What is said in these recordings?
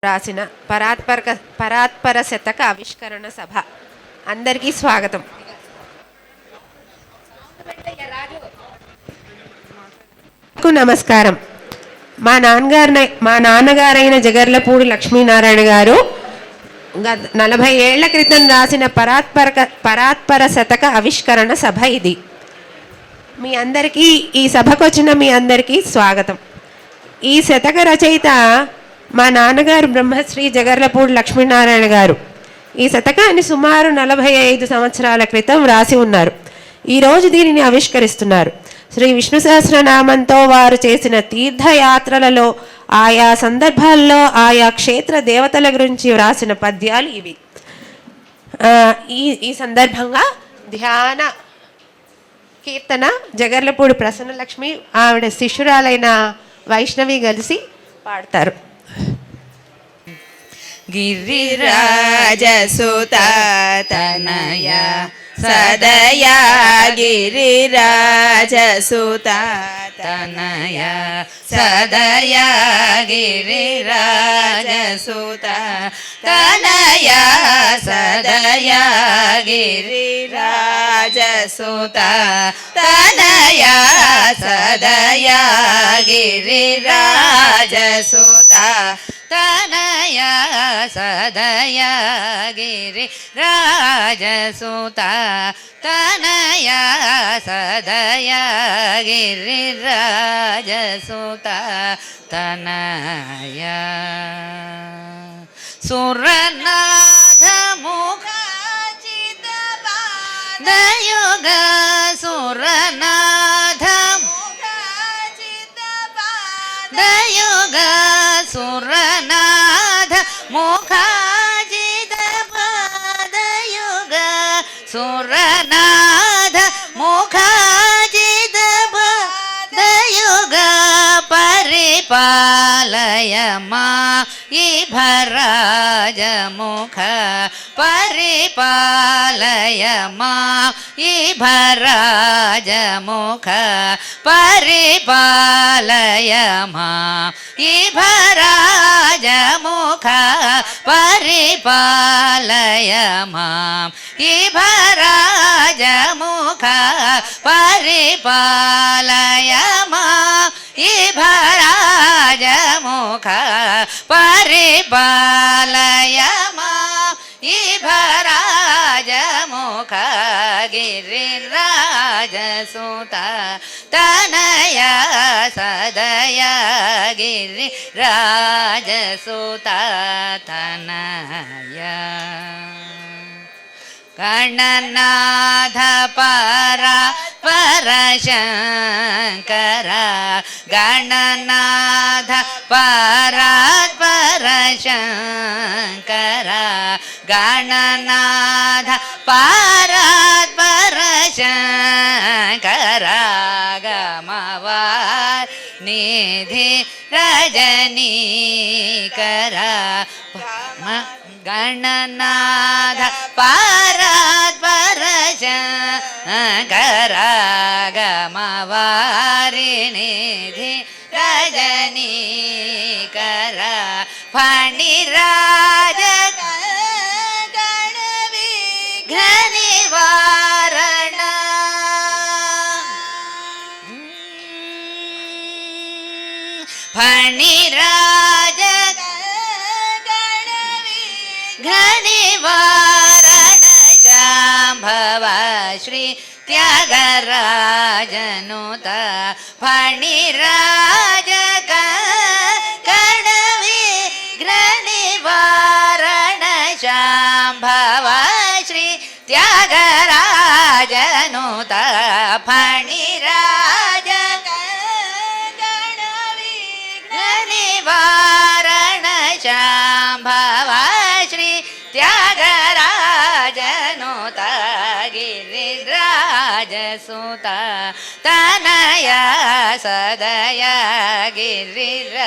రాసిన పరాత్పర శతక ఆవిష్కరణ సభ. అందరికీ స్వాగతం. నమస్కారం. మా నాన్నగారైన జగర్లపూడి లక్ష్మీనారాయణ గారు 40 ఏళ్ల క్రితం రాసిన పరాత్పర శతక ఆవిష్కరణ సభ ఇది. మీ అందరికీ, ఈ సభకు వచ్చిన మీ అందరికీ స్వాగతం. ఈ శతక రచయిత మా నాన్నగారు బ్రహ్మశ్రీ జగర్లపూడి లక్ష్మీనారాయణ గారు. ఈ శతకాన్ని సుమారు 45 సంవత్సరాల క్రితం రాసి ఉన్నారు. ఈరోజు దీనిని ఆవిష్కరిస్తున్నారు. శ్రీ విష్ణు సహస్రనామంతో వారు చేసిన తీర్థయాత్రలలో ఆయా సందర్భాల్లో ఆయా క్షేత్ర దేవతల గురించి వ్రాసిన పద్యాలు ఇవి. ఈ సందర్భంగా ధ్యాన కీర్తన జగర్లపూడి ప్రసన్నలక్ష్మి ఆవిడ శిష్యురాలైన వైష్ణవి కలిసి పాడతారు. గిరిరాజసుత తనయ సదయ గిరిరాజసుత తనయ సదయ గిరిరాజసుత తనయ సదయ గిరిరాజసుత తనయ సదయ గిరిరాజసుత తనయ సదయ గిరిరాజసుత తనయ సదయ గిరిరాజసుత తనయ సురనాథ ముఖాచితపాదయుగ సురనాథ ముఖాచితపాదయుగ సురనాథ ముఖాజితపాదయుగ సురనాథ ముఖాజితపాదయుగ పరిపాలయ మా ఈ భరాజముఖ పరిపాలయ మా ఈ భరాజముఖ పరిపాలయ మా ఈ భరాజముఖ పరిపాలయ మా ఈ భరాజముఖ పరిపాలయ మా ఈ భరాజముఖ పరిపాలయ మా ఈ భరాజముఖ గిరిరాజసుత తనయ సదయ గిరిరాజసుత తనయ గణనాథ పరశంకర గణనాథ పరశంకర గణనాథ పరశంకర గమవార్ నిధి రజనీకర గణనాథ పరశంకర గమవారినిధి రజనీకర ఫణిరాజ గణవిఘ్న నివారణ ఫణిరాజ నివారణ శాంభవ శ్రీ త్యాగరాజనుత ఫణిరాజ గణవిఘ్న నివారణ శాంభవ శ్రీ త్యాగరాజనుత ఫణిరాజ గణవిఘ్న నివారణ శాంభవ శ్రీ త్యాగరాజనుత గిరిరాజసుత తనయ సదయ గిరిరాజసుత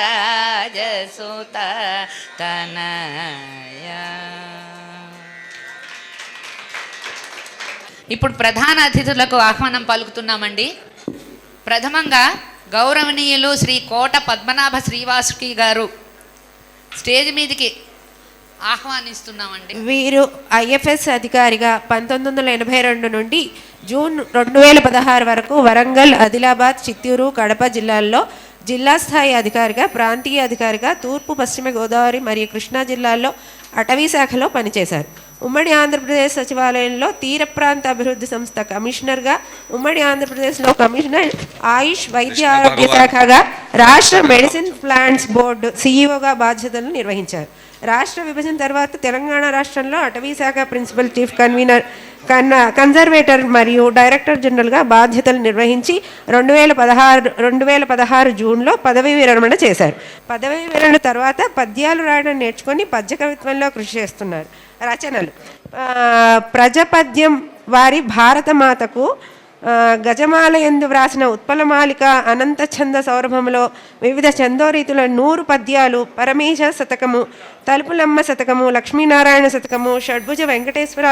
తనయ. ఇప్పుడు ప్రధాన అతిథులకు ఆహ్వానం పలుకుతున్నామండి. ప్రథమంగా గౌరవనీయులు శ్రీ కోట పద్మనాభ శ్రీవాసుకి గారు స్టేజ్ మీదకి ఆహ్వానిస్తున్నామండి. వీరు ఐఎఫ్ఎస్ అధికారిగా 1982 నుండి జూన్ 2016 వరకు వరంగల్, ఆదిలాబాద్, చిత్తూరు, కడప జిల్లాల్లో జిల్లా స్థాయి అధికారిగా, ప్రాంతీయ అధికారిగా, తూర్పు, పశ్చిమ గోదావరి మరియు కృష్ణా జిల్లాల్లో అటవీ శాఖలో పనిచేశారు. ఉమ్మడి ఆంధ్రప్రదేశ్ సచివాలయంలో తీర ప్రాంత అభివృద్ధి సంస్థ కమిషనర్గా, ఉమ్మడి ఆంధ్రప్రదేశ్లో కమిషనర్ ఆయుష్ వైద్య ఆరోగ్య శాఖగా, రాష్ట్ర మెడిసిన్ ప్లాంట్స్ బోర్డు సిఇఓగా బాధ్యతలను నిర్వహించారు. రాష్ట్ర విభజన తర్వాత తెలంగాణ రాష్ట్రంలో అటవీ శాఖ ప్రిన్సిపల్ చీఫ్ కన్వీనర్, కన్జర్వేటర్ మరియు డైరెక్టర్ జనరల్గా బాధ్యతలు నిర్వహించి 2016 జూన్లో పదవీ విరమణ చేశారు. పదవీ విరమణ తర్వాత పద్యాలు రాయడం నేర్చుకొని పద్య కవిత్వంలో కృషి చేస్తున్నారు. రచనలు: ప్రజపద్యం వారి భారతమాతకు, గజమాల ఎందు వ్రాసిన ఉత్పలమాలిక, అనంత ఛంద సౌరభములో వివిధ ఛందోరీతుల 100 పద్యాలు, పరమేశ శతకము, తలుపులమ్మ శతకము, లక్ష్మీనారాయణ శతకము, షడ్భుజ వెంకటేశ్వర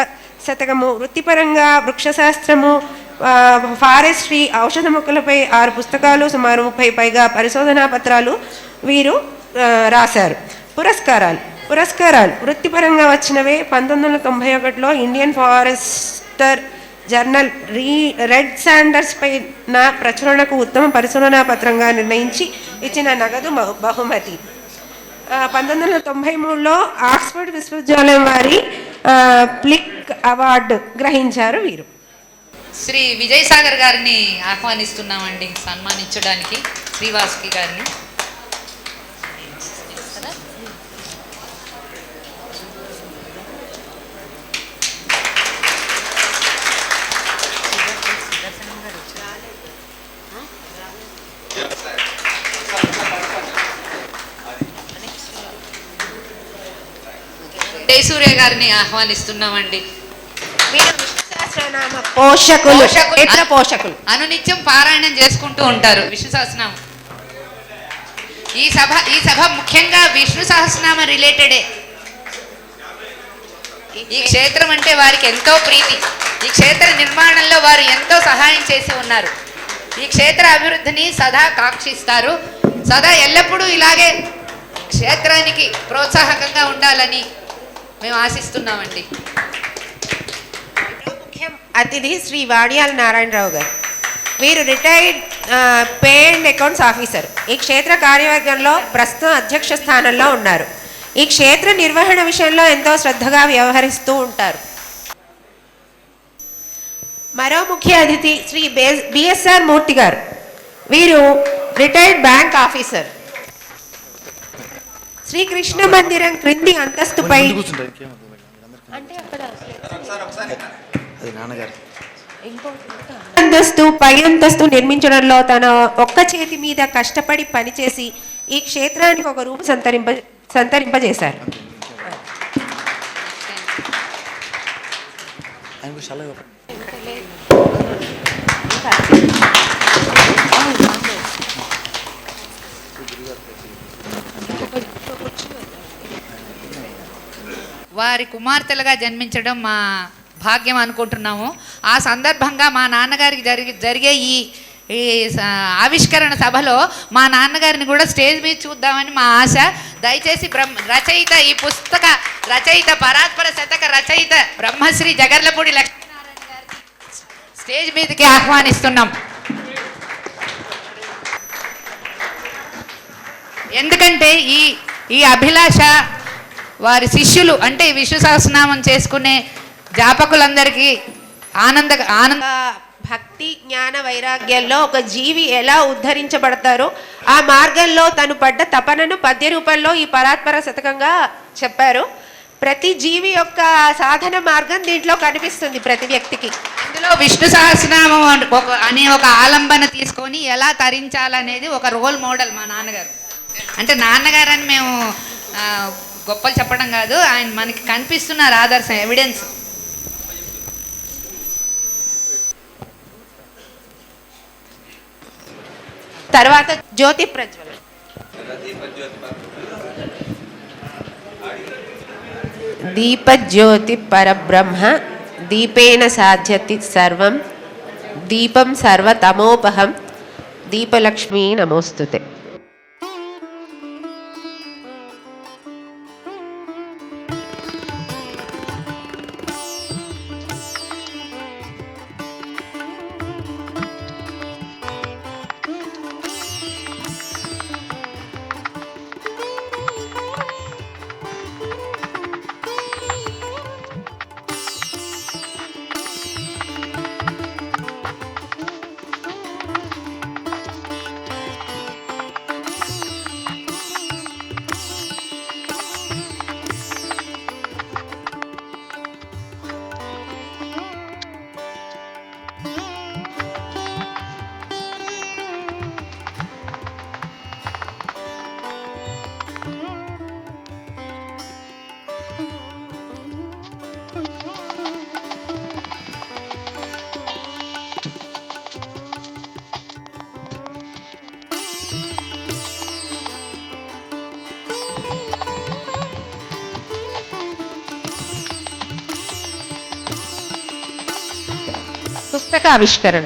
శతకము, వృత్తిపరంగా వృక్షశాస్త్రము, ఫారెస్ట్రీ, ఔషధ మొక్కలపై 6 పుస్తకాలు, సుమారు 30 పైగా పరిశోధనా పత్రాలు వీరు రాశారు. పురస్కారాలు వృత్తిపరంగా వచ్చినవే: 1991లో Indian Forester Journal red sanders పైన ప్రచురణకు ఉత్తమ పరిశోధనా పత్రంగా నిర్ణయించి ఇచ్చిన నగదు బహుమతి. 1993లో ఆక్స్ఫర్డ్ విశ్వవిద్యాలయం వారి ప్లిక్ అవార్డు గ్రహించారు వీరు. శ్రీ విజయసాగర్ గారిని ఆహ్వానిస్తున్నామండి సన్మానించడానికి, శ్రీవాసుకి గారిని. జయసూర్య గారిని ఆహ్వానిస్తున్నామండి. పోషకులు అనునిత్యం పారాయణం చేసుకుంటూ ఉంటారు విష్ణు సహస్రనామం. ఈ సభ ముఖ్యంగా విష్ణు సహస్రనామ రిలేటెడే. ఈ క్షేత్రం అంటే వారికి ఎంతో ప్రీతి. ఈ క్షేత్ర నిర్మాణంలో వారు ఎంతో సహాయం చేసి ఉన్నారు. ఈ క్షేత్ర అభివృద్ధిని సదా కాంక్షిస్తారు. సదా ఎల్లప్పుడూ ఇలాగే క్షేత్రానికి ప్రోత్సాహకంగా ఉండాలని మేము ఆశిస్తున్నామండి. అతిథి శ్రీ వాడియాల నారాయణరావు గారు. వీరు retired pay and accounts officer. ఈ క్షేత్ర కార్యవర్గంలో ప్రస్తుతం అధ్యక్ష స్థానంలో ఉన్నారు. ఈ క్షేత్ర నిర్వహణ విషయంలో ఎంతో శ్రద్ధగా వ్యవహరిస్తూ ఉంటారు. మరో ముఖ్య అతిథి శ్రీ బిఎస్ఆర్ మూర్తి గారు. వీరు రిటైర్డ్ బ్యాంక్ ఆఫీసర్. శ్రీకృష్ణ మందిరం క్రింది అంతస్తుపై పై అంతస్తు నిర్మించడంలో తన ఒక్క చేతి మీద కష్టపడి పనిచేసి ఈ క్షేత్రానికి ఒక రూపు సంతరింపజేశారు. వారి కుమార్తెలుగా జన్మించడం మా భాగ్యం అనుకుంటున్నాము. ఆ సందర్భంగా మా నాన్నగారికి జరిగే ఈ ఆవిష్కరణ సభలో మా నాన్నగారిని కూడా స్టేజ్ మీద చూద్దామని మా ఆశ. దయచేసి రచయిత, ఈ పుస్తక రచయిత, పరాత్పర శతక రచయిత బ్రహ్మశ్రీ జగర్లపూడి లక్ష్మీనారాయణ గారిని స్టేజ్ మీదకి ఆహ్వానిస్తున్నాం. ఎందుకంటే ఈ అభిలాష వారి శిష్యులు, అంటే విష్ణు సహస్రనామం చేసుకునే జాపకులందరికీ ఆనంద భక్తి, జ్ఞాన, వైరాగ్యాల్లో ఒక జీవి ఎలా ఉద్ధరించబడతారో ఆ మార్గంలో తను పడ్డ తపనను పద్య రూపంలో ఈ పరాత్పర శతకంగా చెప్పారు. ప్రతి జీవి యొక్క సాధన మార్గం దీంట్లో కనిపిస్తుంది ప్రతి వ్యక్తికి. ఇందులో విష్ణు సహస్రనామం అనే ఒక ఆలంబన తీసుకొని ఎలా తరించాలనేది ఒక రోల్ మోడల్ మా నాన్నగారు. అంటే నాన్నగారు అని మేము గొప్పలు చెప్పడం కాదు, ఆయన మనకి కనిపిస్తున్నారు ఆదర్శం, ఎవిడెన్స్. తర్వాత జ్యోతి ప్రజ్వలన. దీపజ్యోతి పరబ్రహ్మ దీపేన సాధ్యతి సర్వం దీపం సర్వతమోపహం దీపలక్ష్మీ నమోస్తుతే. శతక ఆవిష్కరణ.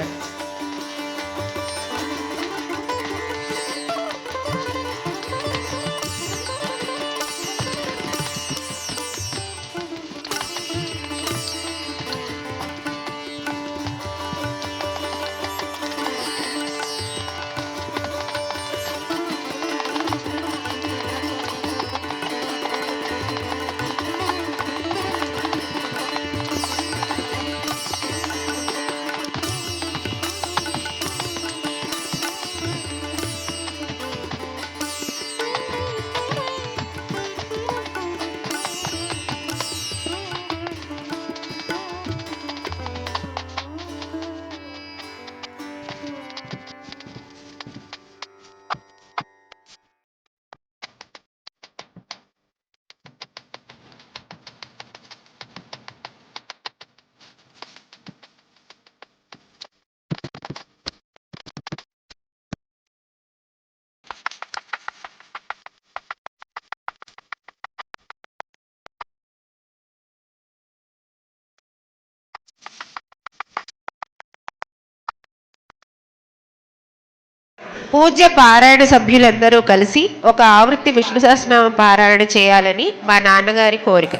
పూజ్య పారాయణ సభ్యులందరూ కలిసి ఒక ఆవృత్తి విష్ణు సహస్రనామ పారాయణ చేయాలని మా నాన్నగారి కోరిక.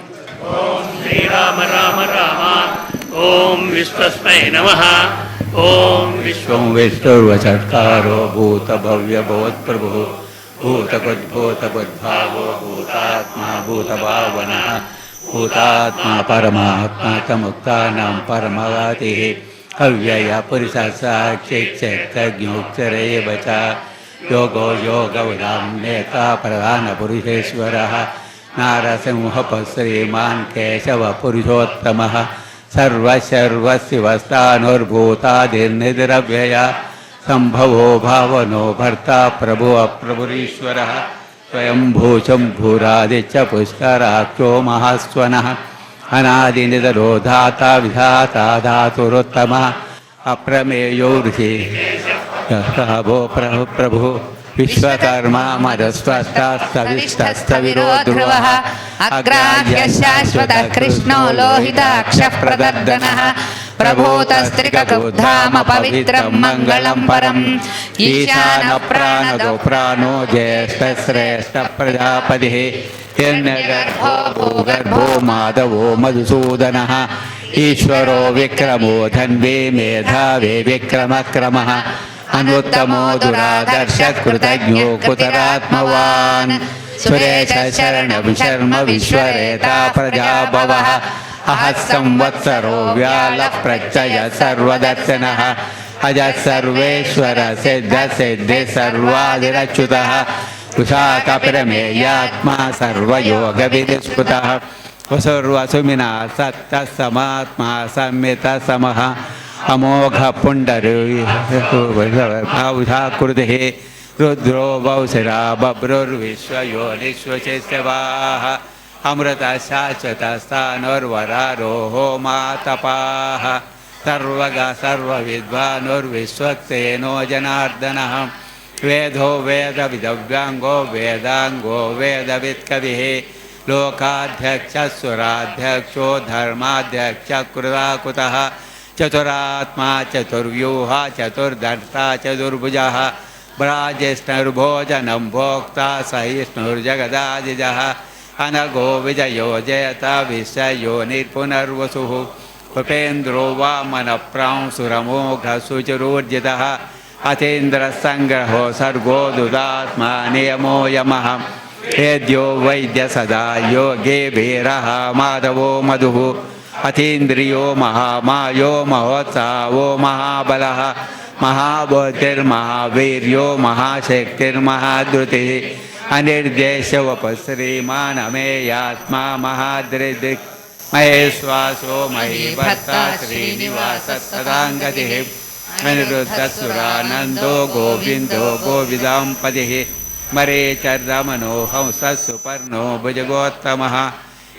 ఓం శ్రీరామ రామ రామ. ఓం విశ్వస్మై నమః. ఓం విశ్వం విష్ణుర్వచత్కారో భూత భవ్య భవత్ప్రభు భూతకృద్భూతబుద్భావో భూతాత్మా భూతభావనః భూతాత్మా పరమాత్మా చ ముక్తానాం పరమగతిః అవ్యయ పురుషసాక్షిక్షేత్రజ్ఞోక్షరేవ చ యోగో యోగవదాం నేతా ప్రధానపురుషేశ్వరः నారసింహశ్రీమాన్ కేశవ పురుషోత్తమः సర్వశర్వశివస్థానుర్భూతాదిర్నిద్రవ్యయ సంభవో భావనో భర్తా ప్రభు అప్రభురీశ్వరः స్వయంభూశంభూరాదిత్య పుష్కరాక్షో మహాస్వనः అనాదినిధరో ధాతా విధాతా ధాతురుత్తమः అప్రమేయో ఋషి ప్రభు విశ్వకర్మా మదస్వస్తవిష్టస్తవిరో ధ్రువః అగ్రాహ్య శాశ్వత కృష్ణో లోహితాక్ష ప్రదర్దనః ప్రభూతస్త్రికధామ పవిత్రం మంగళం పరం ఈశాన ప్రాణదో ప్రాణో జ్యేష్ఠశ్రేష్ఠ ప్రజాపతిః హిరణ్యగర్భో భూగర్భో మాధవో మధుసూదనः ఈశ్వరో విక్రమో ధన్వే మేధావే విక్రమక్రమः అనుత్తమో దురాదర్శ కృతజ్ఞో కుతరాత్మవాన్ సురేశ శరణం శర్మ విశ్వరేతా ప్రజాభవః అహః సంవత్సరో వ్యాల ప్రత్యయ సర్వదర్శనః అజ సర్వేశ్వర సిద్ధ సిద్ధి సర్వాదిరచ్యుతః ఉషాకపిరమేయాత్మా సర్వయోగ విదుస్ఫుటః వసుర్వసుమినా సత్త సమాత్మా సంమిత సమః అమోఘ పుండరుషాకృతి రుద్రో బౌశిరా బభ్రుర్విశ్వయోనిశ్వశిశవాః అమృత శాశ్వత స్థానుర్వరారోహో మాతపాః సర్వగ సర్వవిద్వానుర్విశ్వక్సేనో జనార్దనః వేదో వేద విదవ్యాంగో వేదాంగో వేదవిత్కవిః లోకాధ్యక్షసురాధ్యక్షో ధర్మాధ్యక్ష కృతాకుతః చతురాత్మా చతుర్వ్యూహ చతుర్ధర్తా చతుర్భుజः బ్రాజ్యష్ణుర్భోజనం భోక్తా సహిష్ణుర్జగదాదిజः అనగో విజయో జయత విశ్వయోనిర్పునర్వసుః ఉపేంద్రో వామన ప్రాంసురమోఘ శుచిరోర్జితः అతేంద్రసంగ్రహో సర్గో దుదాత్మా నియమో యమః ఏద్యో వైద్య సదా యోగే వీరః మాధవో మధుః అతీంద్రియో మహామాయో మహోత్సావో మహాబలః మహాబుద్ధిర్మహావీర్యో మహాశక్తిర్మహాధృతిः అనిర్దేశవపశ్రీమానమేయాత్మా మహాదృదిక్ మహేశ్వాసో మహీభర్తా శ్రీనివాస సదాంగతిః అనిరుద్ధసురానందో గోవిందో గోవిదాంపతిః మరీచర్దమనో హంస సుపర్ణో భుజగోత్తమః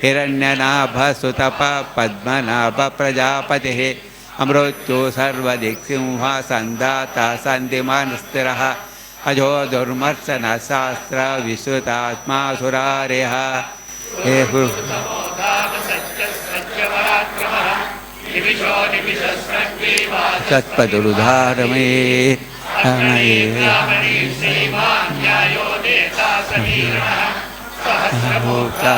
హిరణ్యనాభసుతప పద్మనాభ ప్రజాపతిః అమృత్యు సర్వదిక్సింహ సంధాత సంధిమాన్ స్థిరః అజో దుర్మర్శన శాస్త్ర విశ్రుతాత్మా సురారిః तत्पदुरुधारमे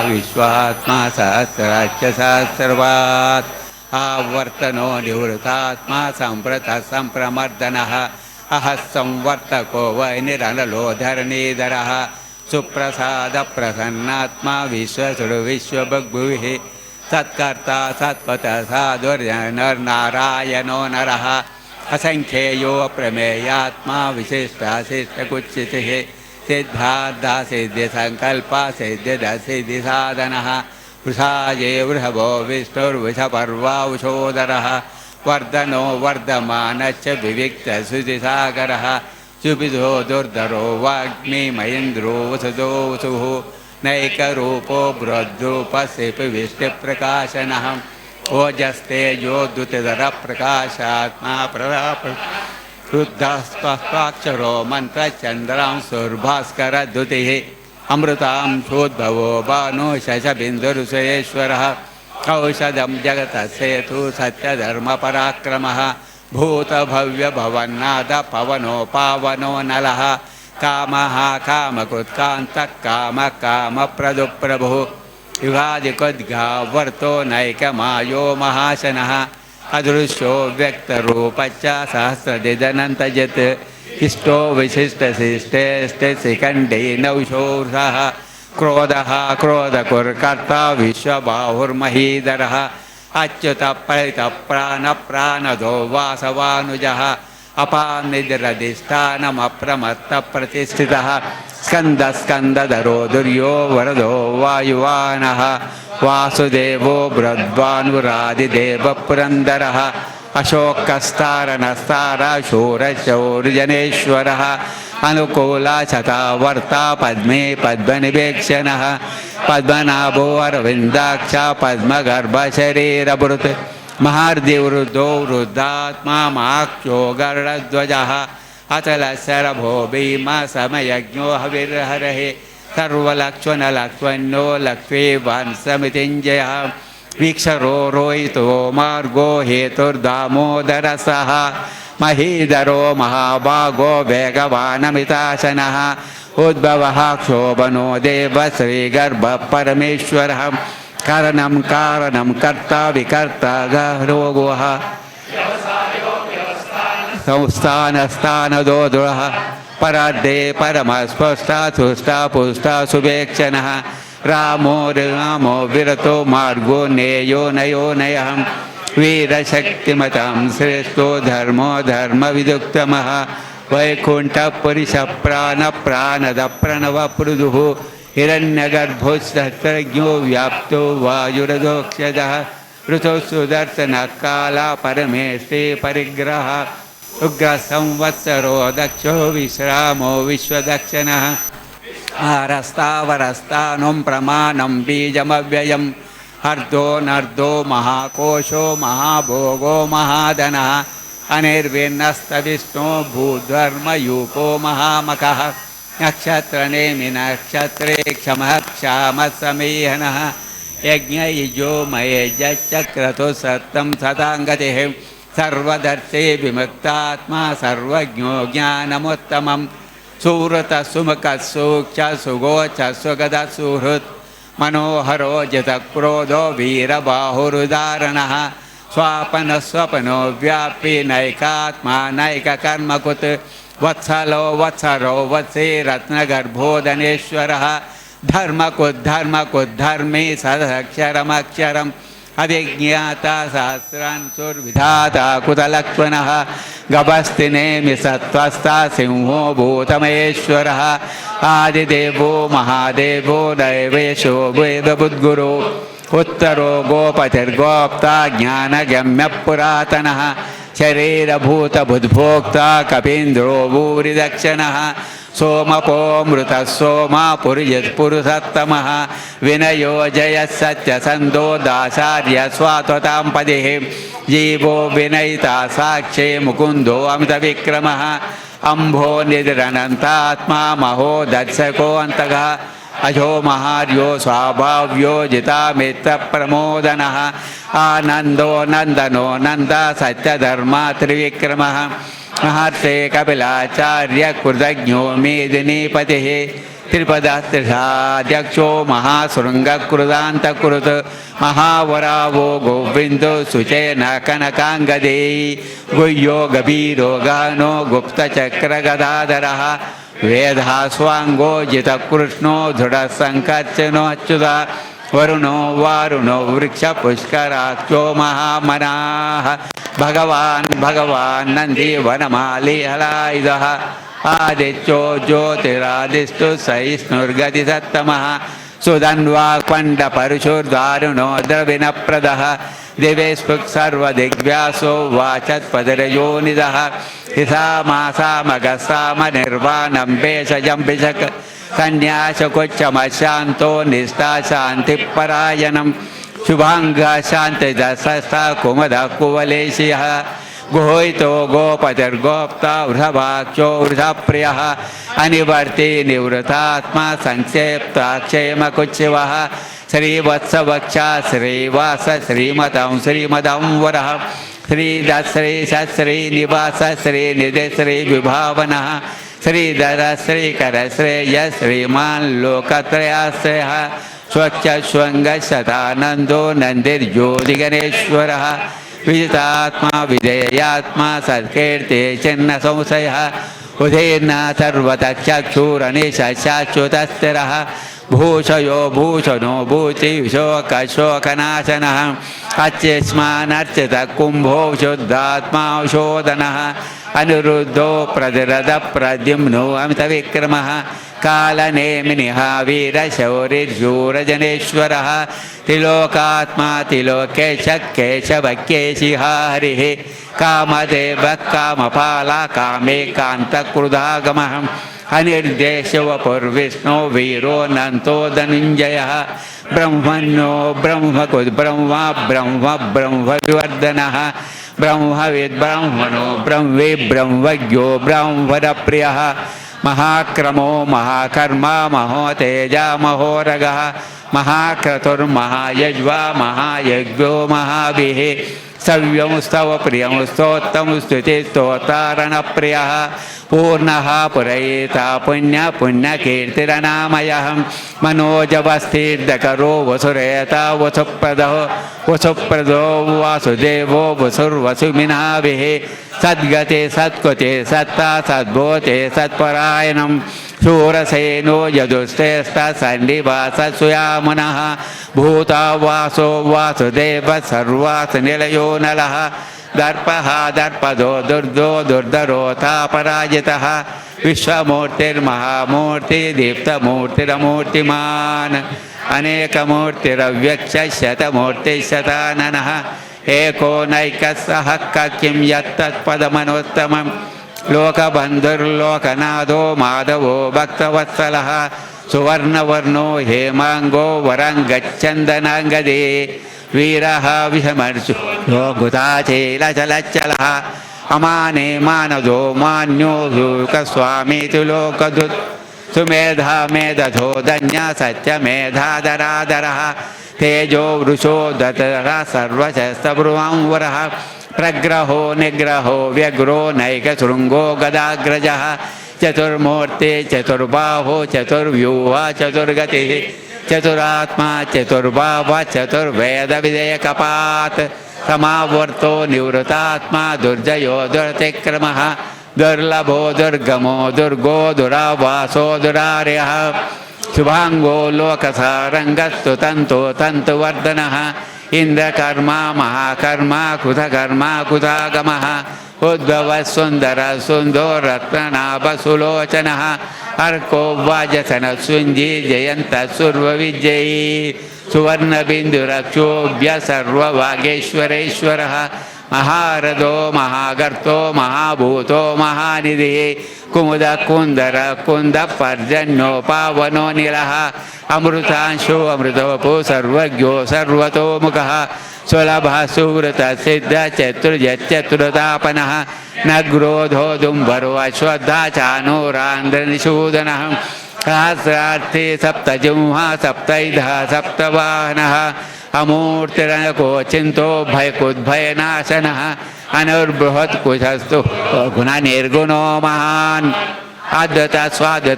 विश्वात्मा सहस्राच्य सहस्रवात् आवर्तनो निवृतात्मा संप्रत संप्रमर्दनः अह संवर्तको वैनिरनलो धरणीधरः सुप्रसाद प्रसन्नात्मा विश्वसुरविश्वभुविः सत्कर्ता सत्पथ साधुर्यनर्नारायणो नरः असंख्येयो प्रमेयात्मा विशिष्टाशिष्टकुच्चितिः सिद्धार्था सिद्धिसङ्कल्पा सिद्धिदसिद्धिसाधनः वृषाये वृषभो विष्णुर्वृषपर्वावशोदरः वर्धनो वर्धमानश्च विविक्तसुधिसागरः सुविधो दुर्धरो वाग्मिमयेन्द्रो वसुदो वसुः नैकरूपो बृहद्रूपस्य विष्णुप्रकाशनः ओजस्तेजोद्युतिधरप्रकाशात्मा प्रदाप शुद्धस्वाक्षरो मन्त्रचन्द्रांशुर्भास्करद्युतिः अमृतां शोद्भवो भानु शशबिन्दुरुषयेश्वरः औषधं जगतसेतु सत्यधर्मपराक्रमः भूतभव्यभवन्नाद पवनो पावनो नलः कामः कामकृत्कान्तः कामकामप्रदुप्रभुः युगादिकोद्गावर्तो नैकमायो महाशनः अदृश्यो व्यक्तरूपच्च सहस्रदिदनन्तजत् इष्टो विशिष्टशिष्टेष्टे शिखण्डे नौषोषः क्रोधः क्रोधकुर्कर्ता विश्वबाहुर्महीधरः अच्युतपरितप्राणप्राणदो वासवानुजः अपानिधिरधिष्ठानमप्रमत्तप्रतिष्ठितः स्कन्दस्कन्दधरो दुर्यो वरदो वायुवानः वासुदेवो बृहद्भानुरादिदेवपुरन्दरः अशोकस्तारणस्तारशूरशौर्यजनेश्वरः अनुकूलाशतावर्ता पद्मे पद्मनिवेक्षणः पद्मनाभो अरविन्दाक्ष पद्मगर्भशरीरभृत् महार्दिवृद्धो वृद्धात्मा महाक्षो गरुडध्वजः अचलशरभो भीमा समयज्ञो हविर्हरः सर्वलक्ष्मणलक्ष्मणो लक्ष्मीवान् समितिञ्जयः वीक्षरो रोहितो मार्गो हेतुर्दामोदरसः महीधरो महाभागो वेगवानमिताशनः उद्भवः क्षोभनो देव श्रीगर्भपरमेश्वरः कारणं कारणं कर्ता विकर्ता गहरोगुः संस्थानस्थानदो दुरः परार्धे परमस्पष्टा तुष्टा पुष्टा सुवेक्षणः रामो रामो विरतो मार्गो नेयो नयो नयः वीरशक्तिमतां श्रेष्ठो धर्मो धर्मविदुक्तमः वैकुण्ठपुरिषप्राणप्राणदप्रणवपृदुः हिरण्यगर्भोत्सहस्रज्ञो व्याप्तो वायुरधोक्षजः ऋतुः सुदर्शनकाला परमेष्टि परिग्रहः उग्रसंवत्सरो दक्षो विश्रामो विश्वदक्षिणः आरस्तावरस्तानुं प्रमाणं बीजमव्ययं हर्दो नर्दो महाकोशो महाभोगो महाधनः अनिर्विन्नस्तविष्णो भूधर्मयूपो महामखः नक्षत्रनेमि नक्षत्रे क्षमः क्षामः समीहनः यज्ञयुजो मयेजक्रतुः सत्तं सताङ्गतिः सर्वदर्शे विमुक्तात्मा सर्वज्ञो ज्ञानमुत्तमं सुहृतः सुमुखः सूक्ष्मः सुगोचः सुगतः सुहृत् मनोहरो जितक्रोधो वीरबाहुरुदारणः स्वापनः स्वपनो व्यापी नैकात्मा नैककर्मकृत् वत्सलो वत्सरो वत्से रत्नगर्भोदनेश्वरः धर्मकुद्धर्मकुद्धर्मे सदक्षरमक्षरम् अभिज्ञाता सहस्रांशुर्विधाता कुतलक्ष्मणः गभस्तिनेमि सत्त्वस्था सिंहो भूतमहेश्वरः आदिदेवो महादेवो दैवेशो वेदबुद्गुरो उत्तरो गोपतिर्गोप्ता ज्ञानगम्यः पुरातनः शरीरभूतबुद्भोक्ता कपीन्द्रो भूरिदक्षिणः सोमपोमृतः सोमा पुरुषत्तमः विनयो जयः सत्यसन्धो दासार्य स्वात्वतां पदिः जीवो विनयिता साक्षे मुकुन्दो अमितविक्रमः अम्भो निधिरनन्तात्मा महो दर्शको अन्तः अजो महार्यो स्वाभाव्यो जितामित्रप्रमोदनः आनन्दो नन्दनो नन्दा सत्यधर्मा त्रिविक्रमः महर्षे कपिलाचार्य कृतज्ञो मेदिनीपतिः त्रिपदस्त्रिषाध्यक्षो महाशृङ्गकृदान्तकृत् महावरावो गोविन्दो सुचेन कनकाङ्गदेयी गुह्यो गभीरो गहनो गुप्तचक्रगदाधरः वेदः स्वाङ्गो जितकृष्णो दृढसङ्कर्षणो अच्युता वरुणो वारुणो वृक्षपुष्कराक्षो महामनाः भगवान् नन्दी वनमालिहलायुधः आदित्यो ज्योतिरादिस्तु सहिष्णुर्गतिसत्तमः सुधन्वाक्पण्डपरुषुर्दारुणो द्रविणप्रदः दिवेस्पृक् सर्वदिग्व्यासो वाचत्पदरयोनिदः हिसामासामगसामनिर्वाणं भेषजं भिषक् सन्न्यासकुच्चमशान्तो निष्ठा शान्तिपरायणं शुभाङ्गशान्तिदशस्था कुमदः कुवलेशियः गुहोयितो गोपतिर्गोप्ता वृषभाक्षो वृषप्रियः अनिवर्ती निवृतात्मा संक्षेप्ताक्षेमकुच्चिवः श्रीवत्सवक्षा श्रीवास श्रीमतं वरः श्रीदश्रीश्रीनिवास श्रीनिधिश्रीविभावनः श्रीधर श्रीकर श्रेय श्रीमान् लोकत्रयाश्रयः स्वच्छ स्वङ्गशतानन्दो नन्दिर्ज्योतिगणेश्वरः विजितात्मा विधेयात्मा सत्कीर्ति चिन्ह संशयः उदीर्न सर्वतक्षक्षूरनिशाश्वतस्थिरः भूषयो भूषणो भूतिशोकशोकनाशनः अच्युष्मानर्चितकुम्भो शुद्धात्मा शोधनः अनिरुद्धो प्रतिरथप्रद्युम्नो अमितविक्रमः कालनेमिनिः वीरशौरिर्शूरजनेश्वरः त्रिलोकात्मा त्रिलोकेशः केशवकेशिः हरिः कामदेवः कामपाला कामेकान्तक्रुधागमः अनिर्देशवपुर्विष्णो वीरो नन्तो धनुञ्जयः ब्रह्मण्यो ब्रह्मकुद्ब्रह्मा ब्रह्मविवर्धनः ब्रह्मविद्ब्रह्मणो ब्रह्मज्ञो ब्रह्मवरप्रियः महाक्रमो महाकर्मा महोतेजा महोरगः महाक्रतुर्महायज्वा महायज्ञो महाभिः सव्यं स्तव प्रियं स्तोत्रं स्तुतिस्तोतारणप्रियः पूर्णः पुरयिता पुण्यकीर्तिरनामयः मनोजवस्तीर्धकरो वसुरेता वसुप्रदो वासुदेवो वसुर्वसुमिनाभिः सद्गते सत्कृते सत्ता सद्भूते सत्परायणं शूरसेनो यजुश्रेष्ठः सन्निवास सुयामुनः भूता वासो वासुदेव सर्वासनिलयो नलः दर्पः दर्पदो दुर्दो दुर्धरोतापराजितः विश्वमूर्तिर्महामूर्ति दीप्तमूर्तिरमूर्तिमान् अनेकमूर्तिरव्यक्षः शतमूर्तिशताननः एको नैकसः किं यत्तत्पदमनोत्तमं लोकबन्धुर्लोकनाथो माधवो भक्तवत्सलः सुवर्णवर्णो हेमाङ्गो वरङ्गच्छन्दनाङ्गदे वीरः विषमर्षो गुताचेलचलच्चलः अमाने मानदो मान्यो लोकस्वामीति लोकदुत् सुमेधा मेधो धन्य सत्यमेधाधराधरः तेजो वृषो दतरः सर्वशस्त्रभ्रुवांवरः प्रग्रहो निग्रहो व्यग्रो नैकशृङ्गो गदाग्रजः चतुर्मूर्ति चतुर्बाहो चतुर्व्यूहा चतुर्गतिः चतुरात्मा चतुर्भाव चतुर्वेदविधेयकपात् समावर्तो निवृतात्मा दुर्जयो दुरतिक्रमः दुर्लभो दुर्गमो दुर्गो दुरावासो दुरार्यः शुभांगो लोकसारंगस्तु तंतो तंतुवर्धनः इंद्रकर्मा महाकर्मा कृतकर्मा कृतागमः उद्भव सुंदर सुंदो रत्ननाभ सुलोचनः अर्को वाजसन सुंजी जयंत सुर्वविजयी सुवर्णबिंदुरक्षोभ्य सर्ववागेश्वरेश्वरः महारथो महागर्तो महाभूतो महानिधिः कुमुद कुंदर कुंद पर्जन्यो पावनो नीलः अमृतांशो अमृतवपो सर्वज्ञो सर्वतोमुखः सुलभः सुव्रत सिद्ध चतुर्यचतुरतापनः न क्रोधो दुम्बरो अश्वत्था चानूरान्ध्रनिषूदनः सहस्रार्थे सप्तजिह्वा सप्तैधः सप्तवाहनः अमूर्तिरनकोचिन्तो भयकुद्भयनाशनः अनुर्बृहत्कुशस्तु गुणनिर्गुणो महान् आद्यता स्वाद्य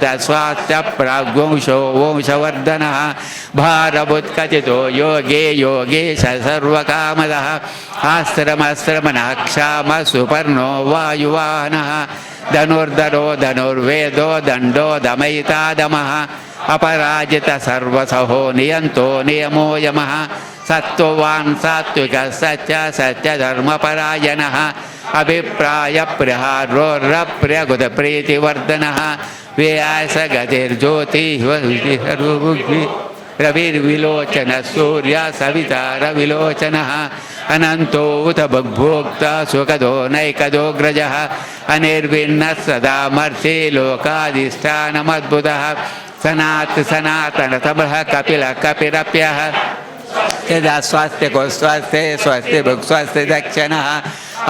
प्राग्वंशो वंशवर्धनः भारभुत्कथितो योगे योगेश सर्वकामदः आश्रमश्रमणः क्षाम सुपर्णो वायुवाहनः धनुर्धरो धनुर्वेदो दण्डो दमयितादमः अपराजित सर्वसहो नियन्तो नियमो यमः सत्त्ववान् सात्विकः सत्यधर्मपरायणः अभिप्रायप्रहारोरप्र्यगुदप्रीतिवर्धनः व्यासगतिर्ज्योतिः रविर्विलोचनः सूर्यः सविता रविलोचनः अनन्तो उत भोक्ता सुखदो नैकदोऽग्रजः अनिर्विण्णः सदा मर्षि लोकाधिष्ठानमद्भुतः सनातनतमः कपिलः कपिरप्यः यदा स्वास्थ्यको स्वास्थ्ये स्वस्ति भुक् स्वस्ति दक्षिणः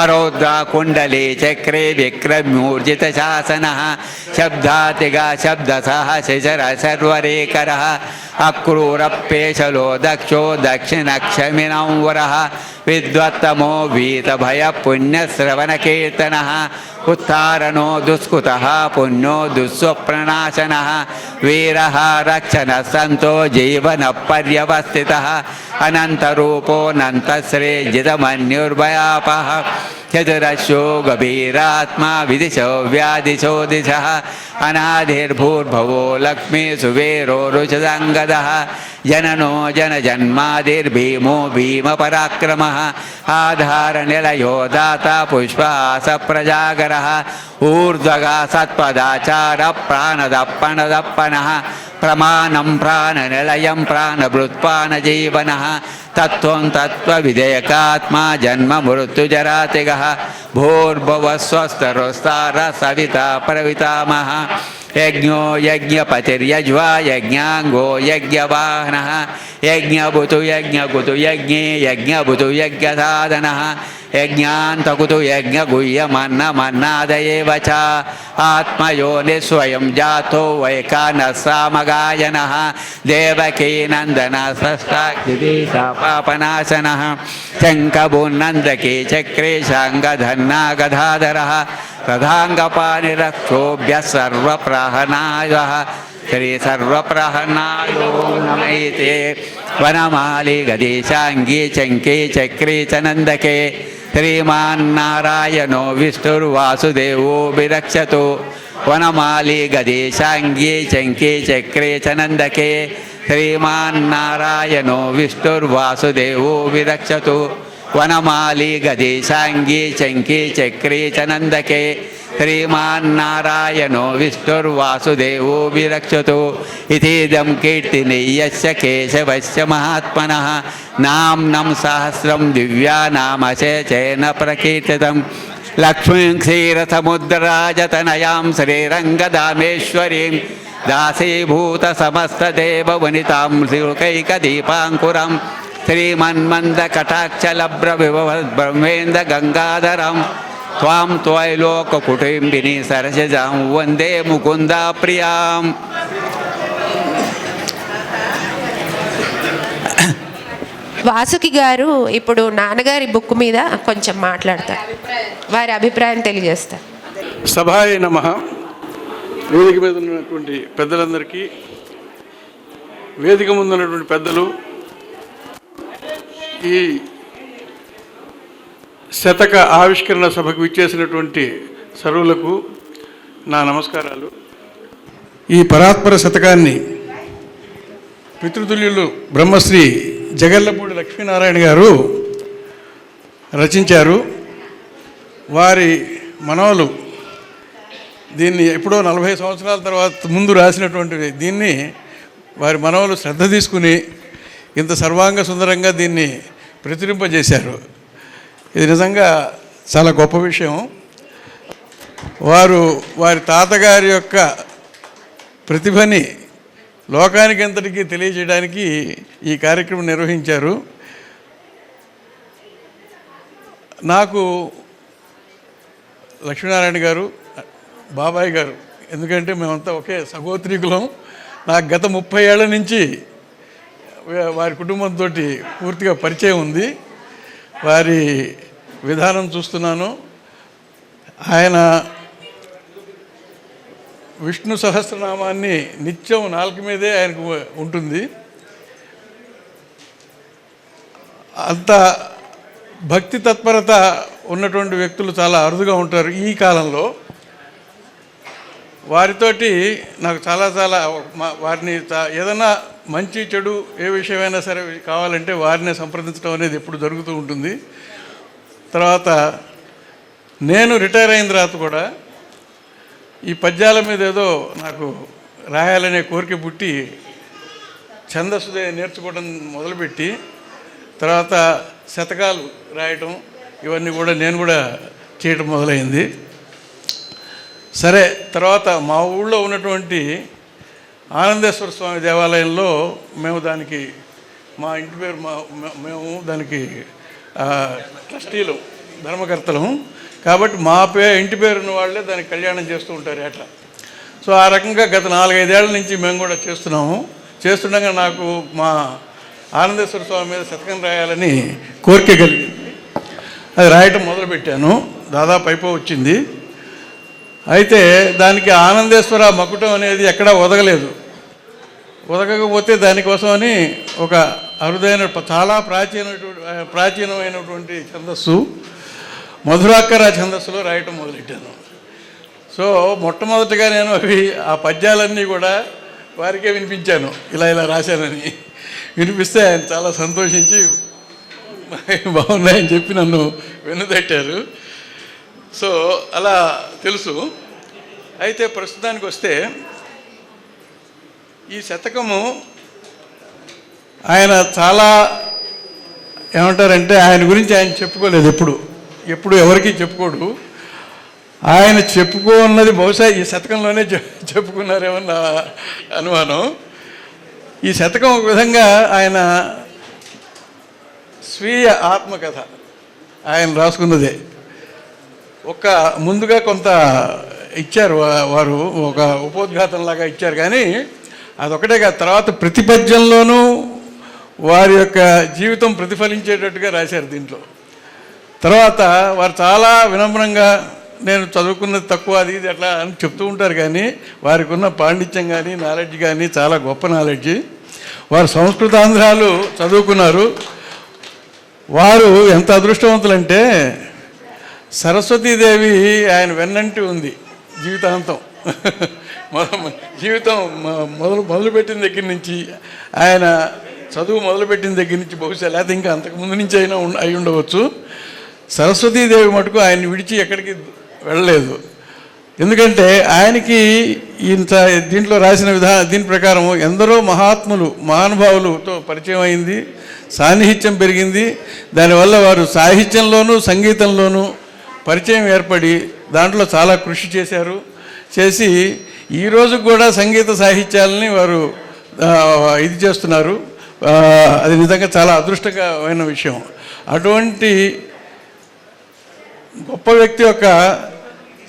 अरौद्रा कुण्डली चक्रे विक्रम्यूर्जितशासनः शब्दातिगा शब्दसः शिशरः सर्वरेकरः अक्रूरप्येशलो दक्षो दक्षिणक्षमिनं वरः विद्वत्तमो वीतभयपुण्यश्रवणकीर्तनः उत्तारणो दुष्कृतः पुण्यो दुःस्वप्रणाशनः वीरः रक्षणः सन्तो जीवनपर्यवस्थितः अनन्तरूपोऽनन्तश्रेजितमन्युर्भयापः चतुरश्यो गभीरात्मा विदिशो व्यादिशो दिशः अनादिर्भूर्भवो लक्ष्मी सुवेरो रुचदङ्गदः जननो जनजन्मादिर्भीमो भीमपराक्रमः आधारनिलयो दाता पुष्पासप्रजागरः ऊर्ध्वगा सत्पदाचारः प्राणदप्पणदप्पनः प्रमाणं प्राणनिलयं प्राणभृत्पानजीवनः तत्त्वं तत्त्वविधेयकात्मा जन्ममृत्युजरातिगः भूर्भुवस्वस्तरोस्तारः सविता प्रवितामः यज्ञो यज्ञपतिर्यज्वा यज्ञाङ्गो यज्ञवाहनः यज्ञभुतु यज्ञकुतु यज्ञे यज्ञभुतु यज्ञसाधनः यज्ञान्तकुतु यज्ञगुह्यमन्नमन्नादयेव च आत्मयोनिस्वयं जातो वैकानः सामगायनः देवकी नन्दनः सष्टाक्षिदेशापापनाशनः शङ्खभुन्नन्दकी चक्रे शाङ्गधन्ना गदाधरः तथाङ्गपानिरक्षोभ्यः सर्वप्रहनायः श्री सर्वप्रहनायो नमैते वनमाली गदेशाङ्गी चङ्के चक्रे च नन्दके श्रीमान्नारायणो विष्णुर्वासुदेवो विरक्षतु वनमाली गदेशाङ्गी चङ्के चक्रे च नन्दके श्रीमान्नारायणो विष्णुर्वासुदेवो विरक्षतु वनमाली गदेशाङ्गी चङ्के चक्रे च नन्दके श्रीमान्नारायणो विष्णुर्वासुदेवो विरक्षतु इतीदं कीर्तिनीयस्य केशवस्य महात्मनः नाम्नं सहस्रं दिव्यानामशेषेण प्रकीर्तितं लक्ष्मीं क्षीरसमुद्रराजतनयां श्रीरङ्गधामेश्वरीं दासीभूतसमस्तदेववनितां श्रीकैकदीपाङ्कुरं श्रीमन्मन्दकटाक्षलभ्रविभवद्ब्रह्मेन्द्रगङ्गाधरं त्वां त्वैलोककुटुम्बिनी सरसिजां वन्दे मुकुन्दा प्रियां వాసుకి గారు ఇప్పుడు నాన్నగారి బుక్ మీద కొంచెం మాట్లాడతారు, వారి అభిప్రాయం తెలియజేస్తారు. సభాయ నమః. వేదిక మీద ఉన్నటువంటి పెద్దలందరికీ, వేదిక ముందు ఉన్నటువంటి పెద్దలు, ఈ శతక ఆవిష్కరణ సభకు విచ్చేసినటువంటి సర్వులకు నా నమస్కారాలు. ఈ పరాత్పర శతకాన్ని పితృతుల్యులు బ్రహ్మశ్రీ జగర్లపూడి లక్ష్మీనారాయణ గారు రచించారు. వారి మనవలు దీన్ని ఎప్పుడో 40 సంవత్సరాల తర్వాత ముందు రాసినటువంటి దీన్ని వారి మనవలు శ్రద్ధ తీసుకుని ఇంత సర్వాంగ సుందరంగా దీన్ని ప్రచురింపజేశారు. ఇది నిజంగా చాలా గొప్ప విషయం. వారి తాతగారి యొక్క ప్రతిభని లోకానికి ఎంతటికీ తెలియజేయడానికి ఈ కార్యక్రమం నిర్వహించారు. నాకు లక్ష్మీనారాయణ గారు బాబాయ్ గారు, ఎందుకంటే మేమంతా ఒకే సగోత్రీకులం. నాకు గత 30 ఏళ్ల నుంచి వారి కుటుంబంతో పూర్తిగా పరిచయం ఉంది. వారి విధానం చూస్తున్నాను. ఆయన విష్ణు సహస్రనామాన్ని నిత్యం నాలుక మీదే ఆయనకు ఉంటుంది. అంత భక్తి తత్పరత ఉన్నటువంటి వ్యక్తులు చాలా అరుదుగా ఉంటారు ఈ కాలంలో. వారితోటి నాకు చాలా వారిని ఏదైనా మంచి చెడు ఏ విషయమైనా సరే కావాలంటే వారినే సంప్రదించడం అనేది ఎప్పుడు జరుగుతూ ఉంటుంది. తర్వాత నేను రిటైర్ అయిన తర్వాత కూడా ఈ పద్యాల మీద ఏదో నాకు రాయాలనే కోరిక పుట్టి ఛందస్సు నేర్చుకోవడం మొదలుపెట్టి తర్వాత శతకాలు రాయటం ఇవన్నీ కూడా నేను కూడా చేయటం మొదలైంది. సరే, తర్వాత మా ఊళ్ళో ఉన్నటువంటి ఆనందేశ్వర స్వామి దేవాలయంలో మేము దానికి మా ఇంటి పేరు మేము దానికి ట్రస్టీలు ధర్మకర్తలం కాబట్టి మా ఇంటి పేరున్న వాళ్ళే దానికి కళ్యాణం చేస్తూ ఉంటారు అట్లా. సో ఆ రకంగా గత 4-5 ఏళ్ల నుంచి మేము కూడా చేస్తున్నాము. చేస్తుండగా నాకు మా ఆనందేశ్వర స్వామి మీద శతకం రాయాలని కోరిక కలిగింది. అది రాయటం మొదలుపెట్టాను. దాదాపు వచ్చింది. అయితే దానికి ఆనందేశ్వర మకుటం అనేది ఎక్కడా ఒదగలేదు. ఒదగకపోతే దానికోసమని ఒక అరుదైన చాలా ప్రాచీనమైనటువంటి ఛందస్సు మధురాక్కర ఛందస్సులో రాయటం మొదలెట్టాను. సో మొట్టమొదటిగా నేను ఆ పద్యాలన్నీ కూడా వారికే వినిపించాను. ఇలా రాశానని వినిపిస్తే ఆయన చాలా సంతోషించి బాగున్నాయని చెప్పి నన్ను వెన్నుతట్టారు. సో అలా తెలుసు. అయితే ప్రస్తుతానికి వస్తే ఈ శతకము ఆయన చాలా ఏమంటారంటే ఆయన గురించి ఆయన చెప్పుకోలేదు. ఎప్పుడు ఎవరికీ చెప్పుకోడు. ఆయన చెప్పుకోన్నది బహుశా ఈ శతకంలోనే చెప్పుకున్నారేమో నా అనుమానం. ఈ శతకం ఒక విధంగా ఆయన స్వీయ ఆత్మకథ ఆయన రాసుకున్నదే. ముందుగా కొంత ఇచ్చారు వారు, ఒక ఉపోద్ఘాతంలాగా ఇచ్చారు. కానీ అదొకటే కాదు, తర్వాత ప్రతి పద్యంలోనూ వారి యొక్క జీవితం ప్రతిఫలించేటట్టుగా రాశారు దీంట్లో. తర్వాత వారు చాలా వినమ్రంగా నేను చదువుకున్నది తక్కువ అది ఇది అట్లా అని చెప్తూ ఉంటారు. కానీ వారికి ఉన్న పాండిత్యం కానీ నాలెడ్జ్ కానీ చాలా గొప్ప నాలెడ్జ్. వారు సంస్కృతాంధ్రాలు చదువుకున్నారు. వారు ఎంత అదృష్టవంతులంటే సరస్వతీదేవి ఆయన వెన్నంటి ఉంది జీవితాంతం. జీవితం మొదలుపెట్టిన దగ్గర నుంచి, ఆయన చదువు మొదలుపెట్టిన దగ్గర నుంచి, బహుశా లేకపోతే ఇంకా అంతకుముందు నుంచి అయినా అయి ఉండవచ్చు, సరస్వతీదేవి మటుకు ఆయన్ని విడిచి ఎక్కడికి వెళ్ళలేదు. ఎందుకంటే ఆయనకి ఇంత దీంట్లో రాసిన దీని ప్రకారం ఎందరో మహానుభావులతో పరిచయం అయింది, సాన్నిహిత్యం పెరిగింది. దానివల్ల వారు సాహిత్యంలోనూ సంగీతంలోనూ పరిచయం ఏర్పడి దాంట్లో చాలా కృషి చేసి ఈరోజు కూడా సంగీత సాహిత్యాలని వారు ఇది చేస్తున్నారు. అది నిజంగా చాలా అదృష్టకరమైన విషయం. అటువంటి గొప్ప వ్యక్తి యొక్క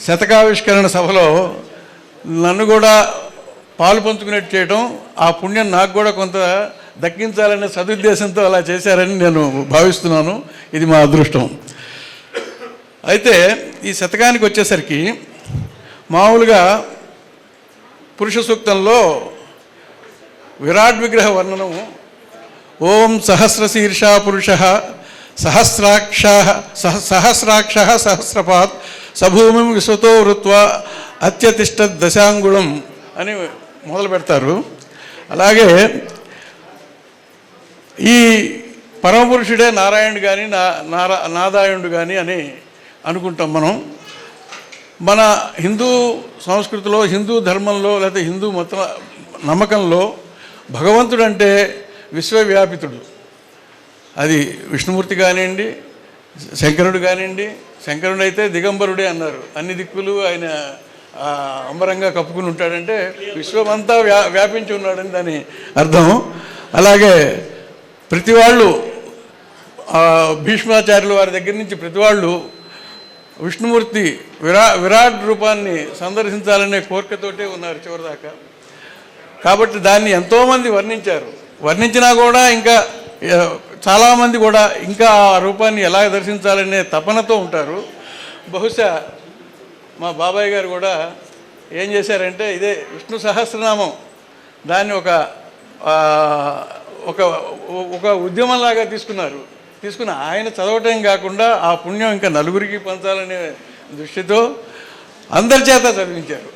శతకావిష్కరణ సభలో నన్ను కూడా పాలు పంచుకునేట్టు చేయడం, ఆ పుణ్యం నాకు కూడా కొంత దక్కించాలనే సదుద్దేశంతో అలా చేశారని నేను భావిస్తున్నాను. ఇది మా అదృష్టం. అయితే ఈ శతకానికి వచ్చేసరికి మామూలుగా పురుష సూక్తంలో విరాట్ విగ్రహ వర్ణనం, ఓం సహస్రశీర్ష పురుష సహస్రాక్ష సహస్రపాత్ సభూమిం విశ్వతో వృత్వా అత్యతిష్ట దశాంగుళం అని మొదలు పెడతారు. అలాగే ఈ పరమపురుషుడే నారాయణుడు కానీ నారాయణుడు కానీ అని అనుకుంటాం మనం. మన హిందూ సంస్కృతిలో, హిందూ ధర్మంలో, లేకపోతే హిందూ మత నమ్మకంలో భగవంతుడు అంటే విశ్వవ్యాపితుడు. అది విష్ణుమూర్తి కానివ్వండి, శంకరుడు కానివ్వండి. శంకరుడు అయితే దిగంబరుడే అన్నారు. అన్ని దిక్కులు ఆయన అంబరంగా కప్పుకుని ఉంటాడంటే విశ్వమంతా వ్యాపించి ఉన్నాడని దాని అర్థం. అలాగే ప్రతి వాళ్ళు భీష్మాచార్యులు వారి దగ్గర నుంచి ప్రతి వాళ్ళు విష్ణుమూర్తి విరాట్ రూపాన్ని సందర్శించాలనే కోరికతోటే ఉన్నారు చివరిదాకా. కాబట్టి దాన్ని ఎంతోమంది వర్ణించినా కూడా ఇంకా చాలామంది కూడా ఇంకా ఆ రూపాన్ని ఎలా దర్శించాలనే తపనతో ఉంటారు. బహుశా మా బాబాయ్ గారు కూడా ఏం చేశారంటే ఇదే విష్ణు సహస్రనామం దాన్ని ఒక ఉద్యమంలాగా తీసుకుని ఆయన చదవటం కాకుండా ఆ పుణ్యం ఇంకా నలుగురికి పంచాలనే దృష్టితో అందరి చేత చదివించారు.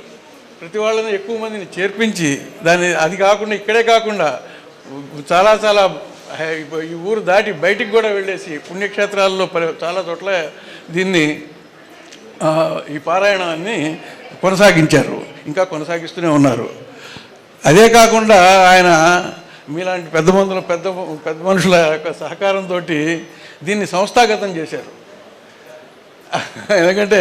ప్రతి వాళ్ళని ఎక్కువ మందిని చేర్పించి అది కాకుండా ఇక్కడే కాకుండా చాలా ఈ ఊరు దాటి బయటికి కూడా వెళ్ళేసి పుణ్యక్షేత్రాల్లో చాలా చోట్ల దీన్ని ఈ పారాయణాన్ని కొనసాగించారు, ఇంకా కొనసాగిస్తూనే ఉన్నారు. అదే కాకుండా ఆయన మీలాంటి పెద్ద మనుషుల యొక్క సహకారంతో దీన్ని సంస్థాగతం చేశారు. ఎందుకంటే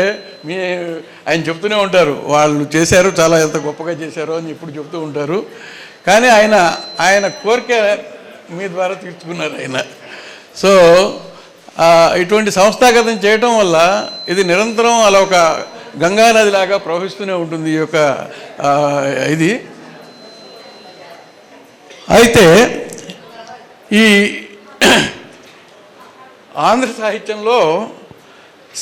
ఆయన చెప్తూనే ఉంటారు, వాళ్ళు చేశారు, చాలా ఎంత గొప్పగా చేశారో అని ఇప్పుడు చెప్తూ ఉంటారు. కానీ ఆయన కోరిక మీ ద్వారా తీర్చుకున్నారు ఆయన. సో ఇటువంటి సంస్థాగతం చేయటం వల్ల ఇది నిరంతరం అలా ఒక గంగా నదిలాగా ప్రవహిస్తూనే ఉంటుంది ఈ యొక్క ఇది. అయితే ఈ ఆంధ్ర సాహిత్యంలో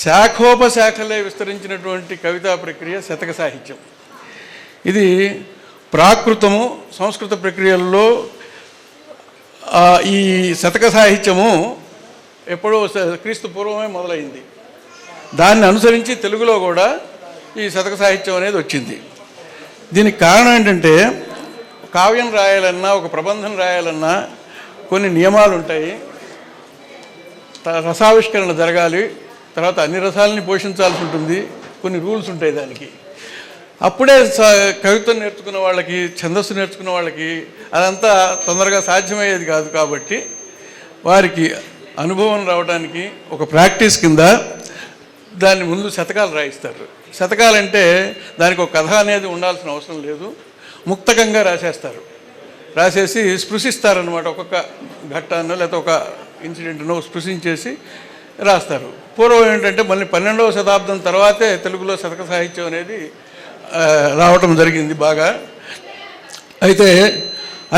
శాఖోపశాఖలే విస్తరించినటువంటి కవితా ప్రక్రియ శతక సాహిత్యం. ఇది ప్రాకృతము సంస్కృత ప్రక్రియల్లో ఈ శతక సాహిత్యము ఎప్పుడో క్రీస్తు పూర్వమే మొదలైంది. దాన్ని అనుసరించి తెలుగులో కూడా ఈ శతక సాహిత్యం అనేది వచ్చింది. దీనికి కారణం ఏంటంటే కావ్యం రాయాలన్నా ఒక ప్రబంధం రాయాలన్నా కొన్ని నియమాలు ఉంటాయి, రసావిష్కరణ జరగాలి, తర్వాత అన్ని రసాలని పోషించాల్సి ఉంటుంది, కొన్ని రూల్స్ ఉంటాయి దానికి. అప్పుడే కవిత్వం నేర్చుకున్న వాళ్ళకి, ఛందస్సు నేర్చుకున్న వాళ్ళకి అదంతా తొందరగా సాధ్యమయ్యేది కాదు. కాబట్టి వారికి అనుభవం రావడానికి ఒక ప్రాక్టీస్ కింద దాన్ని ముందు శతకాలు రాయిస్తారు. శతకాలంటే దానికి ఒక కథ అనేది ఉండాల్సిన అవసరం లేదు, ముక్తకంగా రాసేసి స్పృశిస్తారనమాట. ఒక్కొక్క ఘట్టాన్నో లేకపోతే ఒక ఇన్సిడెంట్నో స్పృశించేసి రాస్తారు. పూర్వం ఏంటంటే మళ్ళీ 12వ శతాబ్దం తర్వాతే తెలుగులో శతక సాహిత్యం అనేది రావటం జరిగింది బాగా. అయితే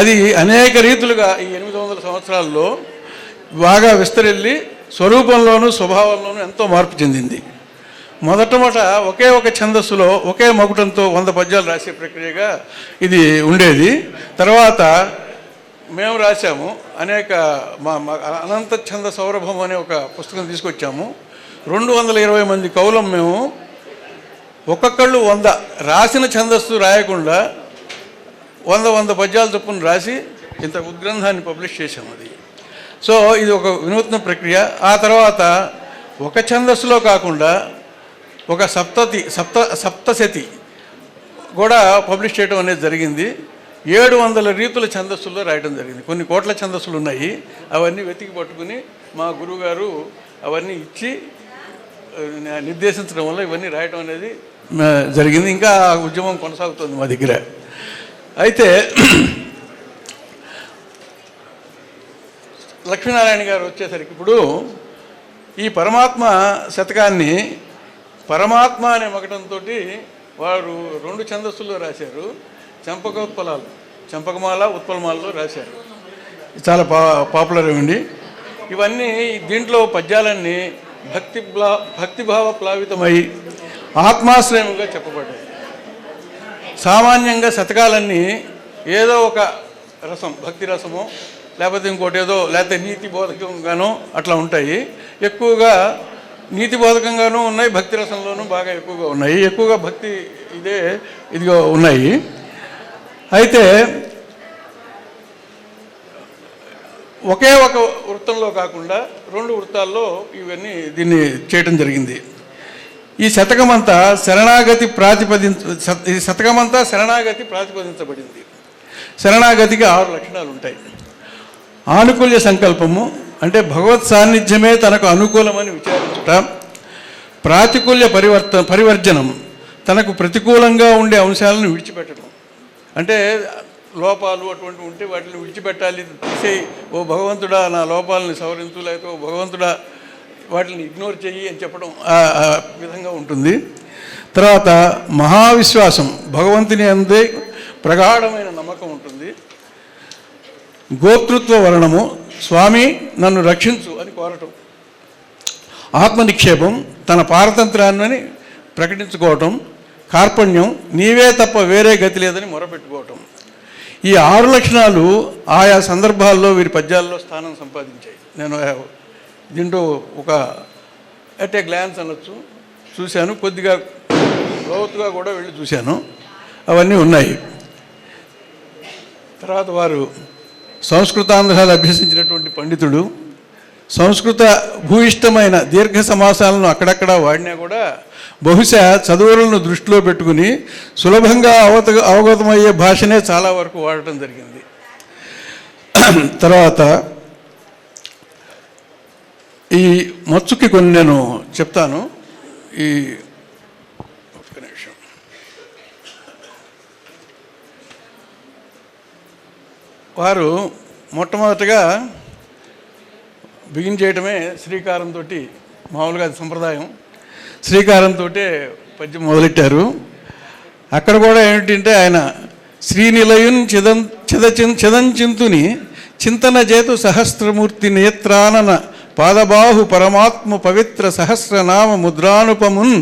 అది అనేక రీతులుగా ఈ 800 సంవత్సరాల్లో బాగా విస్తరిల్లి స్వరూపంలోనూ స్వభావంలోనూ ఎంతో మార్పు చెందింది. మొదటమొదట ఒకే ఒక ఛందస్సులో ఒకే మకుటంతో 100 పద్యాలు రాసే ప్రక్రియగా ఇది ఉండేది. తర్వాత మేము రాసాము అనేక అనంత ఛంద సౌరభం అనే ఒక పుస్తకం తీసుకొచ్చాము. 220 మంది కవులం మేము, ఒక్కొక్కళ్ళు 100 రాసిన ఛందస్సు రాయకుండా 100 పద్యాలు చొప్పున రాసి ఇంత ఉద్గ్రంథాన్ని పబ్లిష్ చేశాము. అది సో ఇది ఒక వినూత్న ప్రక్రియ. ఆ తర్వాత ఒక ఛందస్సులో కాకుండా ఒక సప్తశతి కూడా పబ్లిష్ చేయడం అనేది జరిగింది. 700 రీతుల ఛందస్సుల్లో రాయడం జరిగింది. కొన్ని కోట్ల ఛందస్సులు ఉన్నాయి, అవన్నీ వెతికి పట్టుకుని మా గురువుగారు అవన్నీ ఇచ్చి నిర్దేశించడం వల్ల ఇవన్నీ రాయడం అనేది జరిగింది. ఇంకా ఉద్యమం కొనసాగుతుంది మా దగ్గర. అయితే లక్ష్మీనారాయణ గారు వచ్చేసరికి ఇప్పుడు ఈ పరమాత్మ శతకాన్ని పరమాత్మ అనే మకటంతో వారు 2 ఛందస్సుల్లో రాశారు. చంపకమాల ఉత్పలమాలలో రాశారు. చాలా పాపులర్ అండి ఇవన్నీ. దీంట్లో పద్యాలన్నీ భక్తిభావ ప్లావితమై ఆత్మాశ్రయముగా చెప్పబడ్డాయి. సామాన్యంగా శతకాలన్నీ ఏదో ఒక రసం, భక్తి రసమో లేకపోతే ఇంకోటి ఏదో, లేకపోతే నీతి బోధకంగానో అట్లా ఉంటాయి. ఎక్కువగా నీతి బోధకంగానూ ఉన్నాయి, భక్తి రసంలోనూ బాగా ఎక్కువగా ఉన్నాయి. ఎక్కువగా భక్తి ఇదిగా ఉన్నాయి. అయితే ఒకే ఒక వృత్తంలో కాకుండా 2 వృత్తాల్లో ఇవన్నీ దీన్ని చేయటం జరిగింది. ఈ శతకమంతా శరణాగతి ప్రాతిపదించబడింది. శరణాగతికి 6 లక్షణాలు ఉంటాయి. ఆనుకూల్య సంకల్పము అంటే భగవత్ సాన్నిధ్యమే తనకు అనుకూలమని విచారించుట. ప్రాతికూల్య పరివర్జనం తనకు ప్రతికూలంగా ఉండే అంశాలను విడిచిపెట్టడం. అంటే లోపాలు అటువంటి ఉంటే వాటిని విడిచిపెట్టాలి, తీసేయి, ఓ భగవంతుడా నా లోపాలని సవరించు, లేకపోతే ఓ భగవంతుడా వాటిని ఇగ్నోర్ చెయ్యి అని చెప్పడం ఆ విధంగా ఉంటుంది. తర్వాత మహావిశ్వాసం, భగవంతుని అందే ప్రగాఢమైన నమ్మకం. నమ్మకం ఉంటుంది. గోతృత్వ వర్ణము, స్వామి నన్ను రక్షించు అని కోరటం. ఆత్మనిక్షేపం, తన పారతంత్రాన్ని ప్రకటించుకోవటం. కార్పణ్యం, నీవే తప్ప వేరే గతి లేదని మొరపెట్టుకోవటం. ఈ 6 లక్షణాలు ఆయా సందర్భాల్లో వీరి పద్యాల్లో స్థానం సంపాదించాయి. నేను దీంట్లో ఒక ఎట్ ఏ గ్లాన్స్ అనొచ్చు చూశాను, కొద్దిగా లోతుగా కూడా వెళ్ళి చూశాను, అవన్నీ ఉన్నాయి. తర్వాత వారు సంస్కృతాంధ్రాలు అభ్యసించినటువంటి పండితుడు. సంస్కృత భూయిష్టమైన దీర్ఘ సమాసాలను అక్కడక్కడ వాడినా కూడా బహుశా చదువులను దృష్టిలో పెట్టుకుని సులభంగా అవగతమయ్యే భాషనే చాలా వరకు వాడటం జరిగింది. తర్వాత ఈ మచ్చుకి కొన్ని నేను చెప్తాను. ఈ ఒక్క నిమిషం. వారు మొట్టమొదటిగా బిగిన్ చేయటమే శ్రీకారంతో, మామూలుగా అది సంప్రదాయం. శ్రీకారంతో పద్యం మొదలెట్టారు. అక్కడ కూడా ఏమిటంటే ఆయన శ్రీనిలయున్ చిదంచింతుని చింతన చేతు సహస్రమూర్తి నేత్రానన పాదబాహు పరమాత్మ పవిత్ర సహస్రనామ ముద్రానుపమున్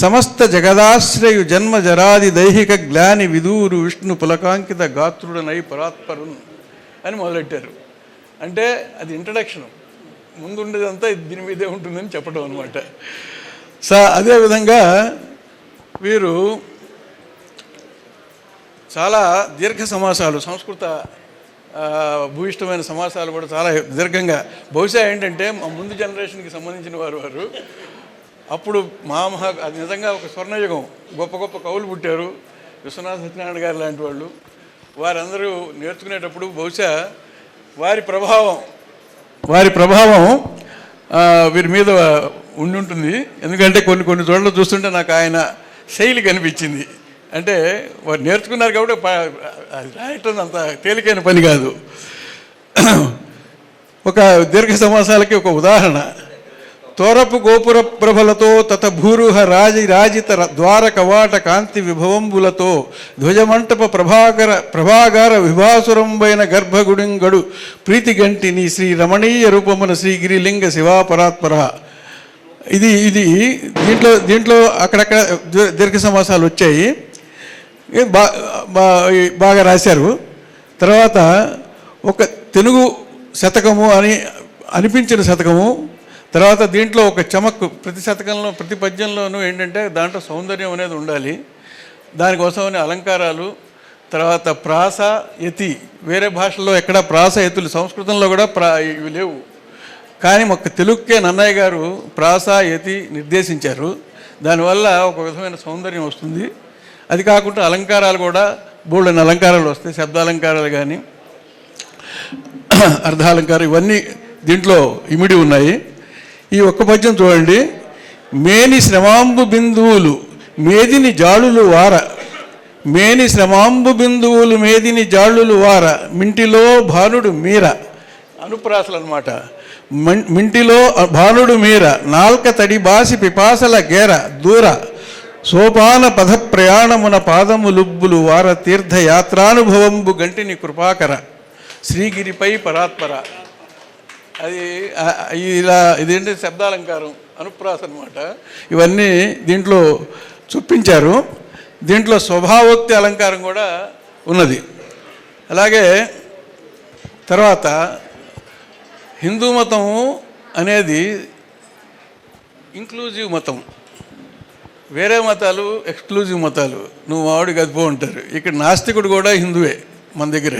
సమస్త జగదాశ్రయు జన్మ జరాది దైహిక గ్లాని విదూరు విష్ణు పులకాంకిత గాత్రుడనై పరాత్పరున్ అని మొదలెట్టారు. అంటే అది ఇంట్రడక్షన్, ముందుండేదంతా దీని మీదే ఉంటుందని చెప్పడం అనమాట. అదేవిధంగా వీరు చాలా దీర్ఘ సమాసాలు, సంస్కృత భూయిష్టమైన సమాసాలు కూడా చాలా దీర్ఘంగా, బహుశా ఏంటంటే మా ముందు జనరేషన్కి సంబంధించిన వారు అప్పుడు అది నిజంగా ఒక స్వర్ణయుగం. గొప్ప గొప్ప కవులు పుట్టారు, విశ్వనాథ సత్యనారాయణ గారు లాంటి వాళ్ళు. వారందరూ నేర్చుకునేటప్పుడు బహుశా వారి ప్రభావం వీరి మీద ఉండి ఉంటుంది. ఎందుకంటే కొన్ని చోట్ల చూస్తుంటే నాకు ఆయన శైలి కనిపించింది. అంటే వారు నేర్చుకున్నారు కాబట్టి అది రాయటం అంత తేలికైన పని కాదు. ఒక దీర్ఘ సమాసాలకి ఒక ఉదాహరణ. తోరపు గోపుర ప్రభలతో తత భూరుహ రాజిత ద్వార కవాట కాంతి విభవంబులతో ధ్వజమంటప ప్రభాగార విభాసురంబైన గర్భగుడింగడు ప్రీతిగంటి నీ శ్రీ రమణీయ రూపమున శ్రీగిరిలింగ శివాపరాత్పర. ఇది దీంట్లో అక్కడక్కడ దీర్ఘ సమాసాలు వచ్చాయి, బాగా రాశారు. తర్వాత ఒక తెలుగు శతకము అని అనిపించిన శతకము. తర్వాత దీంట్లో ఒక చమక్కు, ప్రతి శతకంలో ప్రతి పద్యంలోనూ ఏంటంటే దాంట్లో సౌందర్యం అనేది ఉండాలి. దానికోసమని అలంకారాలు. తర్వాత ప్రాస యతి, వేరే భాషల్లో ఎక్కడ ప్రాస యతులు, సంస్కృతంలో కూడా ఇవి లేవు. కానీ ఒక తెలుగుకే నన్నయ్య గారు ప్రాస యతి నిర్దేశించారు. దానివల్ల ఒక విధమైన సౌందర్యం వస్తుంది. అది కాకుండా అలంకారాలు కూడా బోల్డని అలంకారాలు వస్తాయి, శబ్దాలంకారాలు కానీ అర్ధాలంకారం, ఇవన్నీ దీంట్లో ఇమిడి ఉన్నాయి. ఈ ఒక్క పద్యం చూడండి. మేని శ్రమాంబు బిందువులు మేదిని జాళులు వార, మేని శ్రమాంబు బిందువులు మేదిని జాళులు వార, మింటిలో భానుడు మీర. అనుప్రాసలు అనమాట. మింటిలో భానుడు మీర, నాల్క తడి బాసి పిపాసల గేర దూర, సోపాన పద ప్రయాణమున పాదము లుబ్బులు వార, తీర్థయాత్రానుభవంబు గంటిని కృపాకర, శ్రీగిరిపై పరాత్పర. అది ఇలా ఇదేంటి శబ్దాలంకారం, అనుప్రాస అనమాట. ఇవన్నీ దీంట్లో చూపించారు. దీంట్లో స్వభావోక్తి అలంకారం కూడా ఉన్నది. అలాగే తర్వాత హిందూ మతము అనేది ఇంక్లూజివ్ మతం. వేరే మతాలు ఎక్స్క్లూజివ్ మతాలు, నువ్వు మావాడికి అది పో ఉంటారు. ఇక్కడ నాస్తికుడు కూడా హిందువే మన దగ్గర.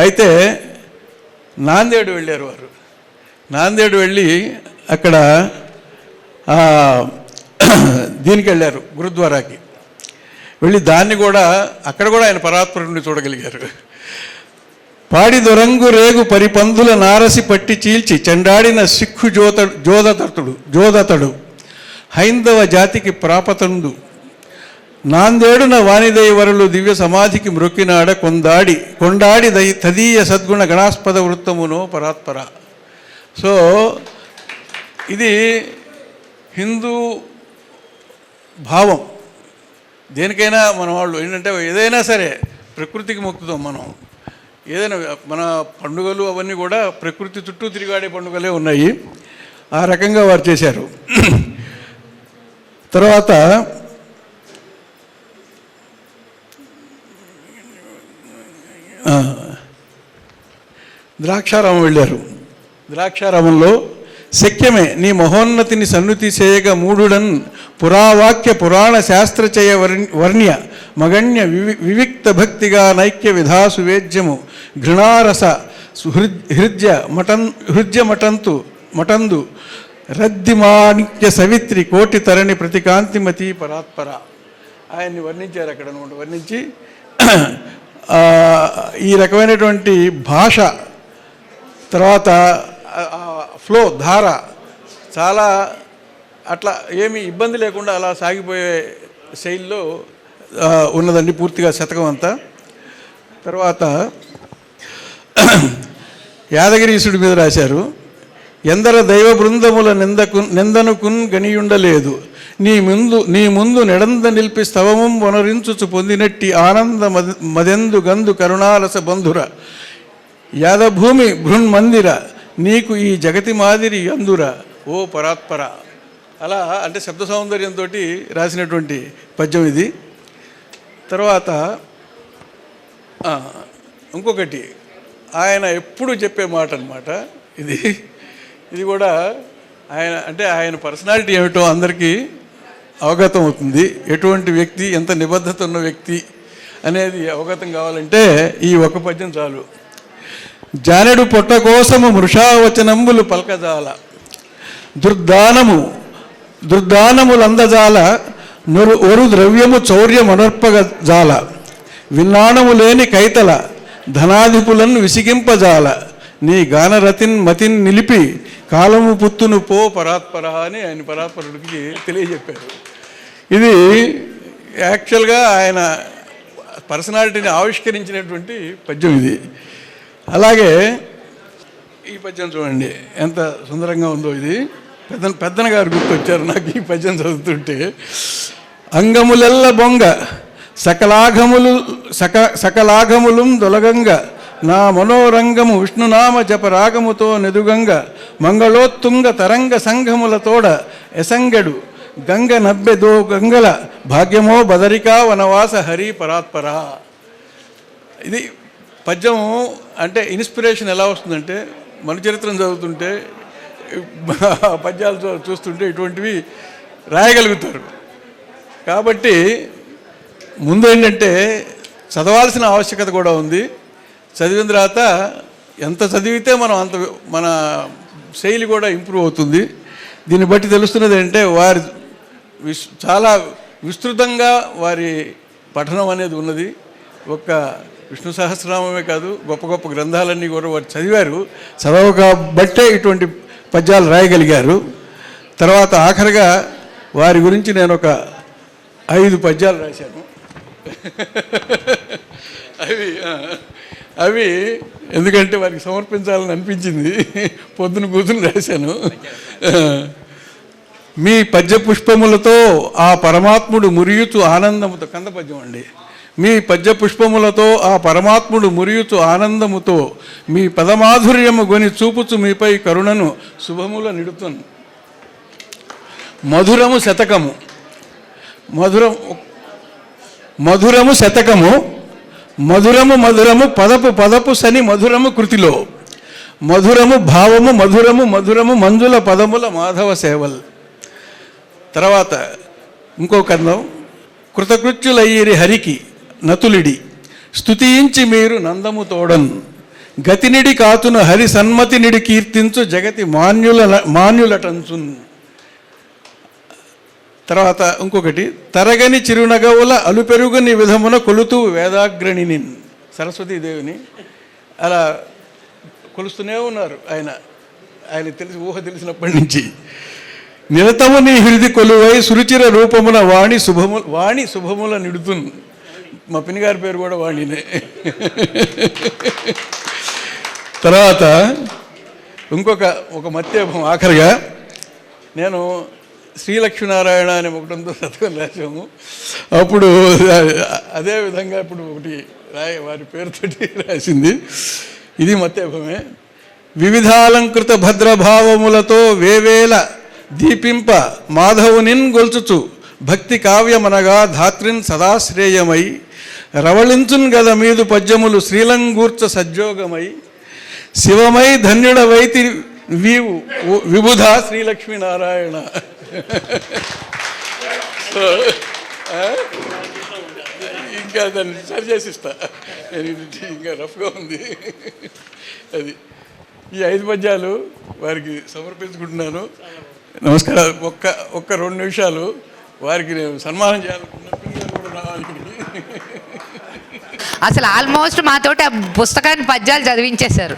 అయితే నాందేడు వెళ్ళారు వారు. నాందేడు వెళ్ళి అక్కడ దీనికి వెళ్ళారు, గురుద్వారాకి వెళ్ళి దాన్ని కూడా అక్కడ కూడా ఆయన పరాత్పరుడిని చూడగలిగారు. పాడి దొరంగు రేగు పరిపందుల నారసి పట్టి చీల్చి చెండాడిన సిక్కు జోదతడు హైందవ జాతికి ప్రాపతండు, నాందేడున వాణిదైవరులు దివ్య సమాధికి మృక్కినాడ కొండాడి తదీయ సద్గుణ గణాస్పద వృత్తమునో పరాత్పర. సో ఇది హిందూ భావం. దేనికైనా మన వాళ్ళు ఏంటంటే ఏదైనా సరే ప్రకృతికి మొక్కుతాం మనం. ఏదైనా మన పండుగలు అవన్నీ కూడా ప్రకృతి చుట్టూ తిరిగాడే పండుగలే ఉన్నాయి. ఆ రకంగా వారు చేశారు. తర్వాత ద్రాక్షారామం వెళ్ళారు. ద్రాక్షారామంలో శక్యమే నీ మహోన్నతిని సన్నుతి చేయగ మూఢుడన్ పురావాక్య పురాణ శాస్త్రచయ వర్ణ్య మగణ్య వివిక్త భక్తిగా నైక్య విధాసు వేద్యము ఘృణారస హృద్య మటందు రద్దిమాణిక్య సవిత్రి కోటి తరణి ప్రతికాంతిమతి పరాత్పర. ఆయన్ని వర్ణించారు అక్కడ అనమాట. వర్ణించి ఈ రకమైనటువంటి భాష, తర్వాత ఫ్లో, ధార చాలా అట్లా ఏమీ ఇబ్బంది లేకుండా అలా సాగిపోయే శైలిలో ఉన్నదండి పూర్తిగా శతకం అంతా. తర్వాత యాదగిరీశుడి మీద రాశారు. ఎందర దైవ బృందముల నిందనుకున్ గనియుండలేదు నీ ముందు నెడంద నిలిపి స్తవము వనరించుచు పొందినట్టి ఆనంద మదెందు గందు కరుణారస బంధుర యాదభూమి బృన్మందిర నీకు ఈ జగతి మాదిరి అందుర ఓ పరాత్పర. అలా అంటే శబ్ద సౌందర్యంతో రాసినటువంటి పద్యం ఇది. తర్వాత ఇంకొకటి ఆయన ఎప్పుడు చెప్పే మాట అన్నమాట ఇది కూడా ఆయన పర్సనాలిటీ ఏమిటో అందరికీ అవగతం అవుతుంది. ఎటువంటి వ్యక్తి, ఎంత నిబద్ధత ఉన్న వ్యక్తి అనేది అవగతం కావాలంటే ఈ ఒక పద్యం చాలు. జానెడు పొట్ట కోసము మృషావచనంబులు పల్కజాల దుర్దానములందజాల ఒరు ద్రవ్యము చౌర్యమనర్పగ జాల విన్నాణము లేని కైతల ధనాధిపులను విసిగింపజాల నీ గానరతిన్ మతిన్ నిలిపి కాలము పుత్తును పో పరాత్పర అని ఆయన పరాత్పరుడికి తెలియజెప్పారు. ఇది యాక్చువల్గా ఆయన పర్సనాలిటీని ఆవిష్కరించినటువంటి పద్యం ఇది. అలాగే ఈ పద్యం చూడండి ఎంత సుందరంగా ఉందో. ఇది పెద్దన గారు గుర్తొచ్చారు నాకు ఈ పద్యం చదువుతుంటే. అంగములెల్ల బొంగ సకలాఘములు దొలగంగ నా మనోరంగము విష్ణునామ జపరాగముతో నెదుగంగ మంగళోత్తుంగ తరంగ సంఘములతోడ ఎసంగడు గంగ నబ్బెదో గంగల భాగ్యమో బదరికా వనవాస హరి పరాత్పర. ఇది పద్యం అంటే ఇన్స్పిరేషన్ ఎలా వస్తుందంటే మన చరిత్రను చదువుతుంటే పద్యాలు చూస్తుంటే ఇటువంటివి రాయగలుగుతారు. కాబట్టి ముందు ఏంటంటే చదవాల్సిన ఆవశ్యకత కూడా ఉంది. చదివిన తర్వాత ఎంత చదివితే మనం అంత మన శైలి కూడా ఇంప్రూవ్ అవుతుంది. దీన్ని బట్టి తెలుస్తున్నది ఏంటంటే వారి చాలా విస్తృతంగా వారి పఠనం అనేది ఉన్నది. ఒక్క విష్ణు సహస్రనామమే కాదు, గొప్ప గొప్ప గ్రంథాలన్నీ కూడా వారు చదివారు. చదవకబట్టే ఇటువంటి పద్యాలు రాయగలిగారు. తర్వాత ఆఖరిగా వారి గురించి నేను ఒక 5 పద్యాలు రాశాను. అవి ఎందుకంటే వారికి సమర్పించాలని అనిపించింది, పొద్దున కూతురు రాశాను. మీ పద్య పుష్పములతో ఆ పరమాత్ముడు మురియుచు ఆనందముతో, కంద పద్యం అండి. మీ పద్య పుష్పములతో ఆ పరమాత్ముడు మురియుచు ఆనందముతో మీ పదమాధుర్యము గొని చూపుచు మీపై కరుణను శుభముల నిడుతున్. మధురము శతకము మధురము పదపు సని మధురము కృతిలో మధురము భావము మధురము మంజుల పదముల మాధవ సేవల్. తర్వాత ఇంకో కందం. కృతకృత్యులయ్యిరి హరికి నతులిడి స్తుతించి మీరు నందము తోడన్ గతినిడి కాతును హరి సన్మతినిడి కీర్తించు జగతి మాన్యులటంచున్. తర్వాత ఇంకొకటి. తరగని చిరునగవుల అలుపెరుగుని విధమున కొలుతూ వేదాగ్రణిని, సరస్వతీదేవిని అలా కొలుస్తూనే ఉన్నారు ఆయన తెలిసినప్పటి నుంచి. నిరతము నీ హృది కొలువై సురుచిర రూపమున వాణి శుభముల నిడుతున్. మా పిన్ని గారి పేరు కూడా వాణినే. తర్వాత ఒక మత్యభం ఆఖరిగా నేను శ్రీలక్ష్మీనారాయణ అనే ఒకటంతో శతకం రాసాము. అప్పుడు అదేవిధంగా ఇప్పుడు ఒకటి వారి పేరుతోటి రాసింది. ఇది మత్తేభమే. వివిధాలంకృత భద్రభావములతో వేవేల దీపింప మాధవునిన్ గొల్చుచు భక్తి కావ్యమనగా ధాత్రిన్ సదాశ్రేయమై రవళించున్ గద మీదు పద్యములు శ్రీలంగూర్చ సజ్జోగమై శివమై ధన్యుడవైతి వీవు విబుధ శ్రీలక్ష్మీనారాయణ. ఇంకా దాన్ని సరి చేసిస్తా, ఇంకా రఫ్గా ఉంది. అది ఈ 5 పద్యాలు వారికి సమర్పించుకుంటున్నాను. నమస్కారం. ఒక్క 2 నిమిషాలు వారికి నేను సన్మానం చేయాలనుకున్నా. అసలు ఆల్మోస్ట్ మాతోటి ఆ పుస్తకాన్ని పద్యాలు చదివించేశారు.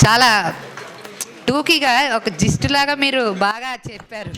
చాలా టూకీగా ఒక జిస్ట్ లాగా మీరు బాగా చెప్పారు.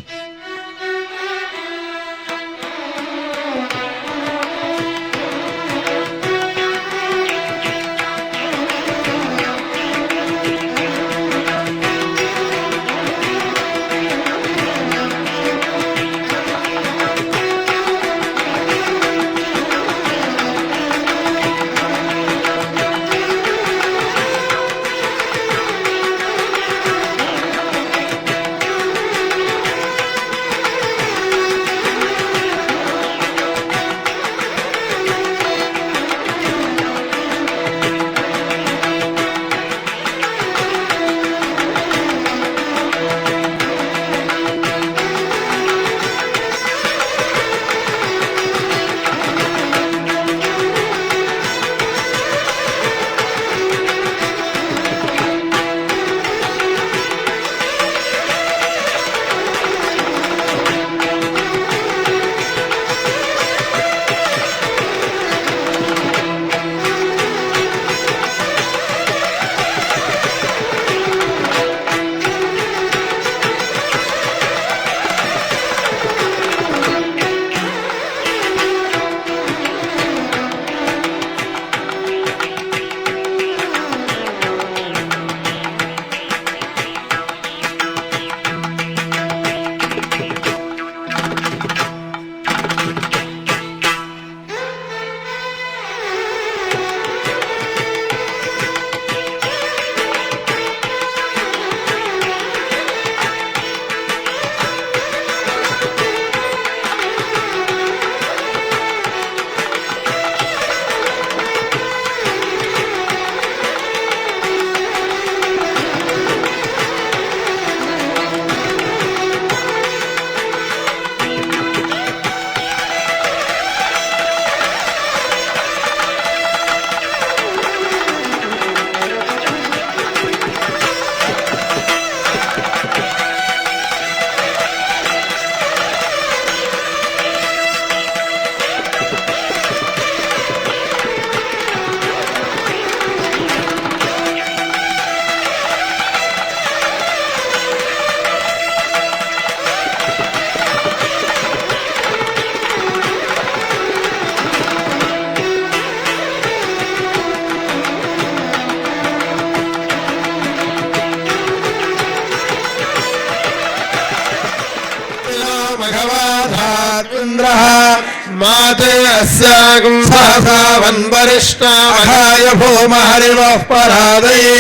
माते अस्यागं सहसावन्वरिष्णामघाय भूमहरिवः परादये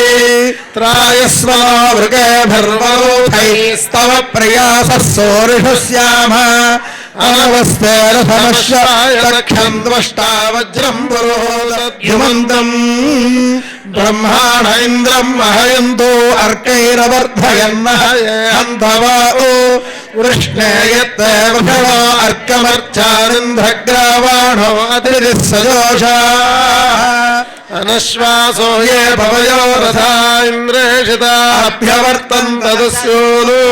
त्रायस्वावृगैर्भर्वरोधैस्तव प्रयासः सोरिषु स्याम अनवस्थेन समस्याय लक्ष्यं द्वष्टा वज्रं पुरोदध्युमन्तम् ब्रह्माण इन्द्रं महयन्तो अर्कैरवर्धयन्नः हन्तवाओ वृष्णे यत्तेव षडो अर्कमर्चानिन्ध्रग्रावाणो अतिरिः सजोषाः अनश्वासो ये भवयो रथा इन्द्रेषिताभ्यवर्तन्त दस्योलो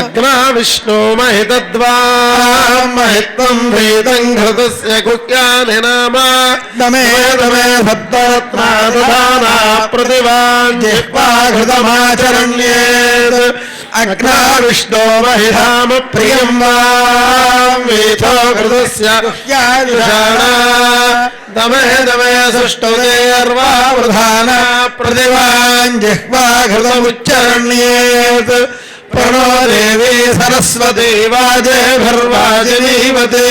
अग्ना विष्णो महितद्वां महित्वं भीतं घृतस्य कुक्यानि नाम दमे दमे भद्ररत्नादुदाना प्रतिवान् जिह्वा घृतमाचरण्येत् अग्ना विष्णो महिधाम प्रियं वां वीथो घृतस्य कुक्यानिषाणा दमे दमे सुष्टुतेर्वा वृधाना प्रतिवान् जिह्वा घृतमुच्चरण्येत् प्रणो देवी सरस्वती वाजेभिर्वाजिनीवते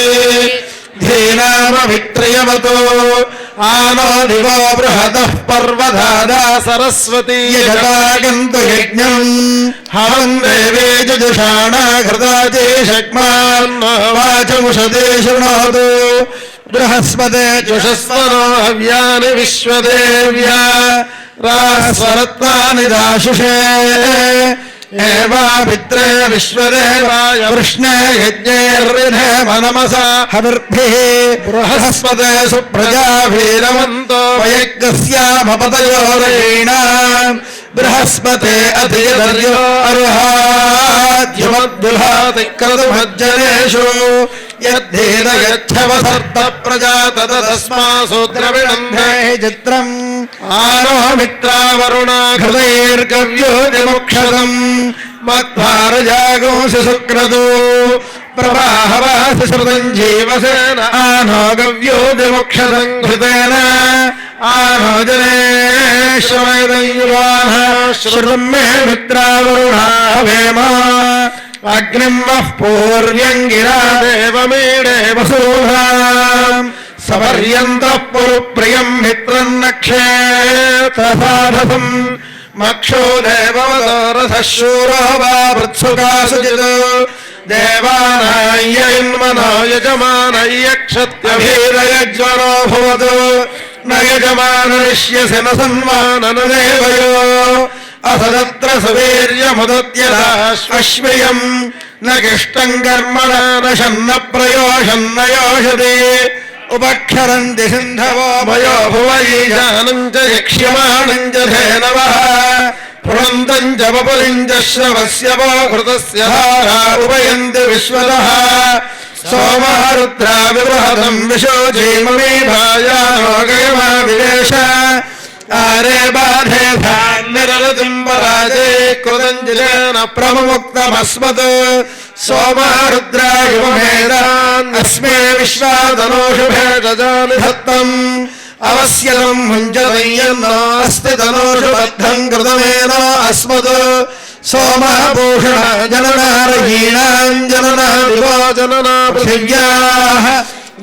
धीनामभिक्रियवतो आनो दिवो बृहतः पर्वधादा सरस्वती यजतागन्तु यज्ञम् हवन् देवे जुजुषाणा घृताजे शक्मान् वाचमुषदे शृणोतु बृहस्पते जुषस्वनो हव्यानि विश्वदेव्या रास्वरत्नानि दाशुषे एवाभित्रे विश्वदेवाय वृष्णे यज्ञैर्विधे मनमसा हविर्भिः बृहस्पते सुप्रजाभिरमन्तो वयज्ञस्यामपतयोरेणाम् बृहस्पते अधियदर्यो अर्हाद्युमद्विभाति क्रतुमज्जनेषु यद्धेन यच्छवसर्प प्रजा तदस्मासु द्रविणन्धे चित्रम् आनो मित्रावरुणा घृतैर्गव्योतिमुक्षतम् मध्वारजागोंसि सुक्रतु प्रवाहवासि श्रुतम् जीवसेन आनो गव्योतिमुक्षतम् घृतेन आनो जनेश्वरयुवानः श्रुतम् मे मित्रावरुणा वेम अग्निम् वः पूर्व्यङ्गिरा देवमीडे वसूधाम् सपर्यन्तः पुरुप्रियम् मित्रम् नक्षेत्रसाधसम् मक्षो देववतो रथः शूरो वा वृत्सुकासुचित् देवानायन्मनो यजमानयक्षत्यभीरयज्वरो भवतु न यजमानरिष्यसि न सन्मानन देवयो असदत्र सुवीर्यमुदत्यश्वयम् न किष्टम् कर्मणा न शन्न प्रयोषन्न योषति उपक्षरन्ति सिन्धवो भयो भुवैजानम् च यक्ष्यमाणम् च धेनवः पुरन्तम् च वपुलिम् च श्रवस्य वो घृतस्य धारा उपयन्ति विश्वतः सोमः रुद्रा विबृहतम् विशोचीममी भायानोगयमा विवेश आरे बाधे धान्यरतिम् पराजे कृतञ्जलेन प्रमुक्तमस्मत् सोमः रुद्रा युवमेदान् अस्मे विश्वातनोषु भेषजानि धत्तम् अवस्यम् मुञ्जतयन्नो अस्ति तनोषु बद्धम् कृतमेन अस्मत् सोमः भूषण जननारहीणाम् जनना दिवो जनना पृथिव्याः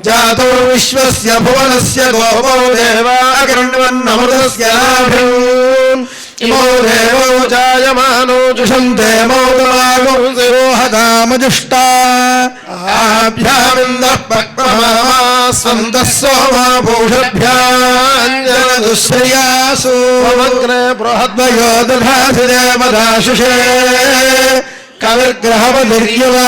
जातो विश्वस्य भुवनस्य गोपो देवा अकृण्वन्नमृतस्य नाभिम् इमो देवो जायमानो जुषन्ते मौतमागोहतामजुष्टा आभ्यामिन्दः पक्वमास्वन्तः सोमा भूषभ्याञ्जनदुश्रियासु अग्रे बृहद्वयो दधासि देवदाशुषे कविर्ग्रहवधिर्युवा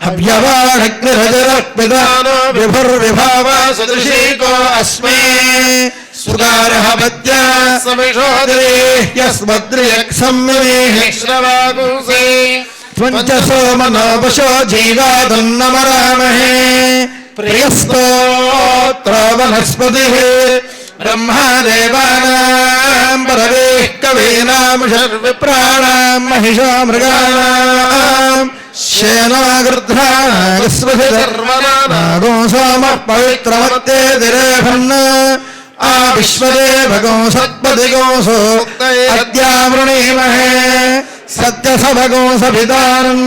अभ्यवाणग्निरजरः पितानो विभुर्विभावा सदृशीको अस्मे सुगारः पत्या समिषोदरे यस्मद्रियक्सम्यमेः श्रवागुंसे त्वञ्च सोमनो वशो जीवादन्नमरामहे प्रियस्तोत्र वनस्पतिः ब्रह्मा देवानाम् परवेः कवीनाम् शर्विप्राणाम् महिषा मृगाणाम् श्येनागृध्रागो सोमः पवित्रमत्ते दिरेभन् आ विश्वदेवगो सत्पदिगोऽसो अद्यावृणीमहे सत्यसभगो सभितानम्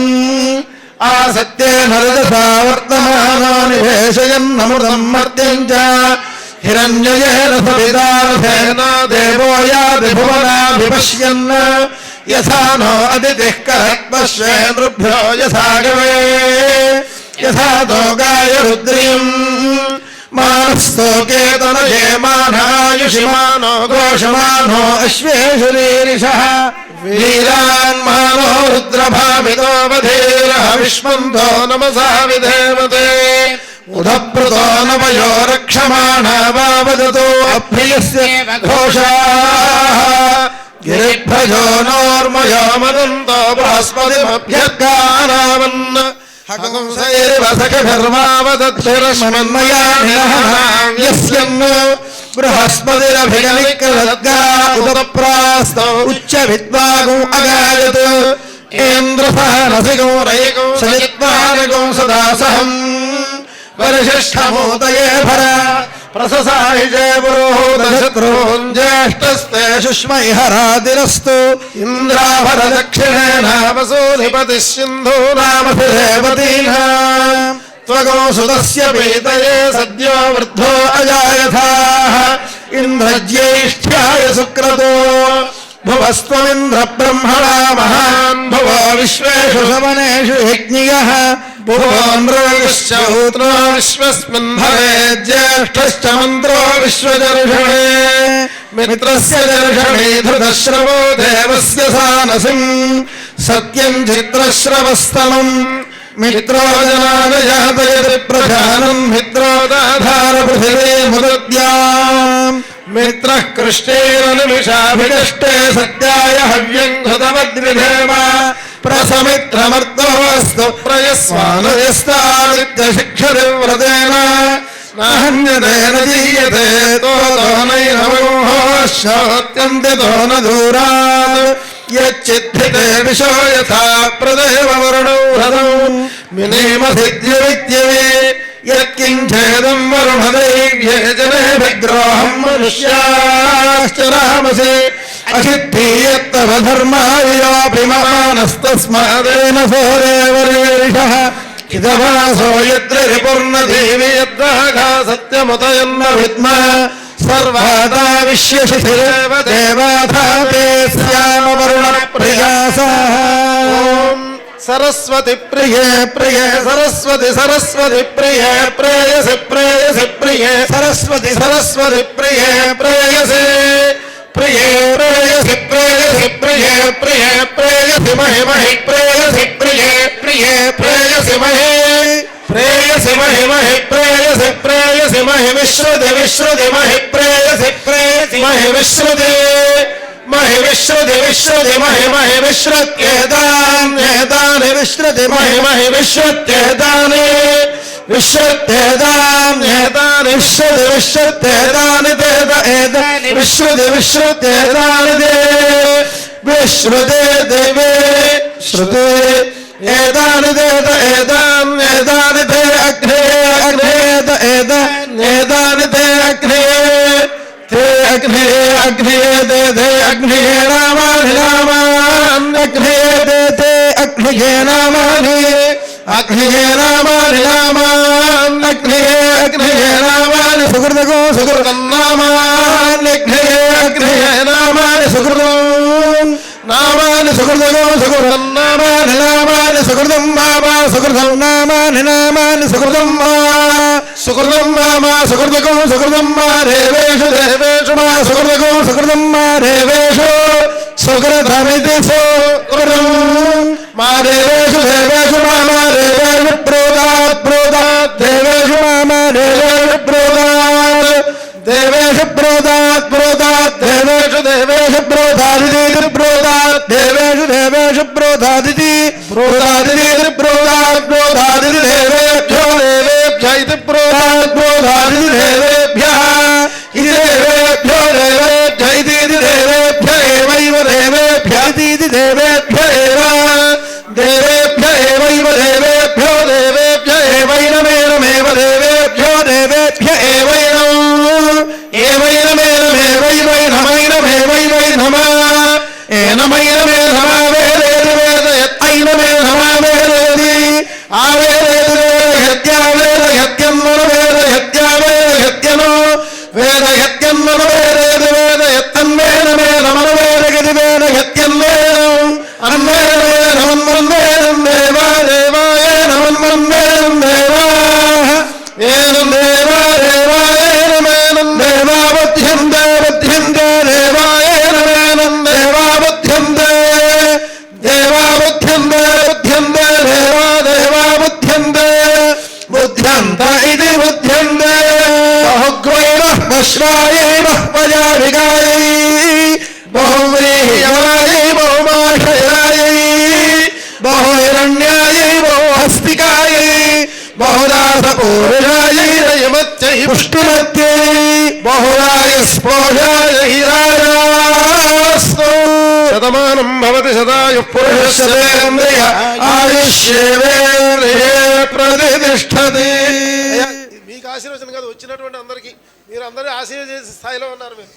आ सत्येन रजसा वर्तमानो निवेशयन्नमृतम् मर्त्यम् च हिरण्ययेन सभितारथेन देवो याति भुवनाभिपश्यन् यथा नो अदितिः करत्पश्येन्द्रुभ्यो यथा गवे यथा तोकाय रुद्रियम् मानस्तोकेतनये मानायुषिमानो घोषमानो अश्वेषुरीरिषः वीरान्मानो रुद्रभावितो वधीरः विष्मन्तो नमसा विधेमते उदप्रुतो नवयो रक्षमाणा वा वदतो अप्रियस्य घोषाः गिरिभ्रजो नोर्मयो मदन्तो बृहस्पतिमभ्यर्गानावन् हकंसैर्व सखभिर्वावदद्भिरश्मन्मया निरहनाव्यस्यन् बृहस्पतिरभिगलिकरद्गा उदप्रास्तो उच्चविद्वागो अगायत् इन्द्रसः रसिगो रयिगो सजित्वानगो सदासहम् वरिष्ठमोदये भर प्रससाहि जय पुरोहोदशत्रून् ज्येष्ठस्ते शुष्मैहरादिरस्तु इन्द्राभर दक्षिणेन वसूधिपतिः सिन्धूनामभिदेवतीनाम् त्वगो सुतस्य पीतये सद्यो वृद्धो अजायथाः इन्द्रज्येष्ठ्याय सुक्रतो भुवस्त्वमिन्द्र ब्रह्मणा महान् भुवो विश्वेषु सवनेषु यज्ञियः भुवो नृगश्च होत्रो विश्वस्मिन् भवेज्येष्ठश्च मन्त्रो विश्वदर्शने मित्रस्य दर्शने धृतश्रवो देवस्य सानसिम् सत्यं चित्रश्रवस्तमम् मित्रो जनानयातयति प्रधानम् मित्रो दाधार पृथिवे मुदद्याम् मित्रः कृष्णेन निमिषाभिदष्टे सत्याय हव्यम् घृतवद्विधेम प्रसमित्रमर्दोऽस्तु प्रयस्वानयस्तादित्यशिक्षतिव्रतेन नाहन्यतेन दीयते तो नैनमोहोश्चोत्यन्तितो न दूरात् यच्चिद्धिते विशो यथा प्रदेव वरुणौ हृदौ मिनेमधिद्यविद्यवे यत्किञ्चेदं वरुणदैव्ये जने विद्रोहं मनुष्याश्च रामसे असिद्धीयत्तव धर्मायोऽपि मानस्तस्मादेन सोरेवरीषः इदवासो यद्रिपुर्नदेवी यद्राघा सत्यमुदयन्न विद्मा सर्वादा विश्यशिथिरेव देवाथा ते स्याम वरुणप्रियासाः सरस्वती प्रिये प्रिये सरस्वती सरस्वती प्रिये प्रेयसि प्रेयसि प्रिये सरस्वती सरस्वती प्रिये प्रेयसि प्रिये प्रेयसि प्रेयसि प्रिये प्रिये प्रेयसि महि महि प्रेयसि प्रिये प्रिये प्रेयसि महि प्रेयसि महि महि प्रेयसि प्रेयसि महि विश्रुति विश्रुति महि प्रेयसि प्रेयसि महि विश्रुति महि विश्रुति विश्रुति महि महि विश्रुत्येतान्येतानि विश्रुति महि महि विश्रुत्येतानि विश्रुत्येतान्येतानि विश्रुति विश्रुत्येतानि तेत एतानि विश्रुति विश्रुत्येतानि ते विश्रुते देवे श्रुते एतानि तेत एतान्येतानि ते अग्ने अग्नेत एतान्येतानि ते अग्ने ते अग्ने अग्ने ते अग्ने नामानि नामान् अग्ने ते अग्ने नामानि अग्ने नामानि नामान् अग्ने अग्ने नामानि सुकृतको सुकृतं नामान् अग्ने अग्ने नामानि सुकृतं नामानि सुकृतको सुकृतं नामानि नामानि सुकृतं मामा सुकृतं नामानि नामानि सुकृतं मा सुकृतं मामा सुकृतको सुकृतं मा देवेषु देवेषु मा सुकृतको सुकृतं मा देवेषु सुकृतमिति सुकृतं मा देवेषु देवेषु मा देवेषु प्रोदात् प्रोदात् देवेषु मा देवेषु प्रोदात् देवेषु प्रोदात् प्रोदात् देवेषु देवेषु प्रोदादिति प्रोदात् देवेषु देवेषु प्रोदादिति प्रोदादिति प्रोदात् प्रोदादिति देवेभ्यो देवेभ्य इति प्रोदात् प्रोदादिति देवेभ्यः इति देवेभ्यो देवेभ्य इति देवेभ्य एवैव देवेभ्य इति देवेभ्य एव देवेभ्य एवैव देवेभ्यो देवेभ्य एवैनमेनमेव देवेभ्यो देवेभ्य एवैनम् एवैनमेनमेवैवैनमैनमेवैवैनमः एनमैनमेनमः वेदेति वेदयत् ऐनमेनमः वेदेति आवेदेति वेदयत्यावेदयत्यन्मनो वेदयत्यावेदयत्यनो वेदयत्यन्मनो वेदेति वेदयत्तन्मेनमेनमनो वेदयति वेदयत्यन्मेनम् अन्मेनमेनमन्मन्मेनम् देवा देवायेनमन्मन्मेनम् देवाः एनम् देवा देवायेनमेनम् देवावध्यन्ते वध्यन्ते देवायेनमेनम् देवावध्यन्ते देवावध्यन्ते वध्यन्ते देवा देवावध्यन्ते बुध्यन्त इति बुध्यन्ते बहुग्वैरः पश्वायैरः पजाभिगायै बहुव्रीह्यवायै बहुमाशयायै बहुहिरण्यायै बहुहस्तिकायै बहुदासपूरुषायै रयमत्यै पुष्टिमत्यै बहुराय स्पोषाय हिरायास्तु शतमानं भवति शतायुः पुरुषस्येन्द्रिय आयुष्येवेन्द्रिये प्रतिष्ठति. మీకు ఆశీర్వచనం కాదు వచ్చినటువంటి అందరికీ మీరు అందరూ ఆశీర్వదించే స్థాయిలో ఉన్నారు మీరు.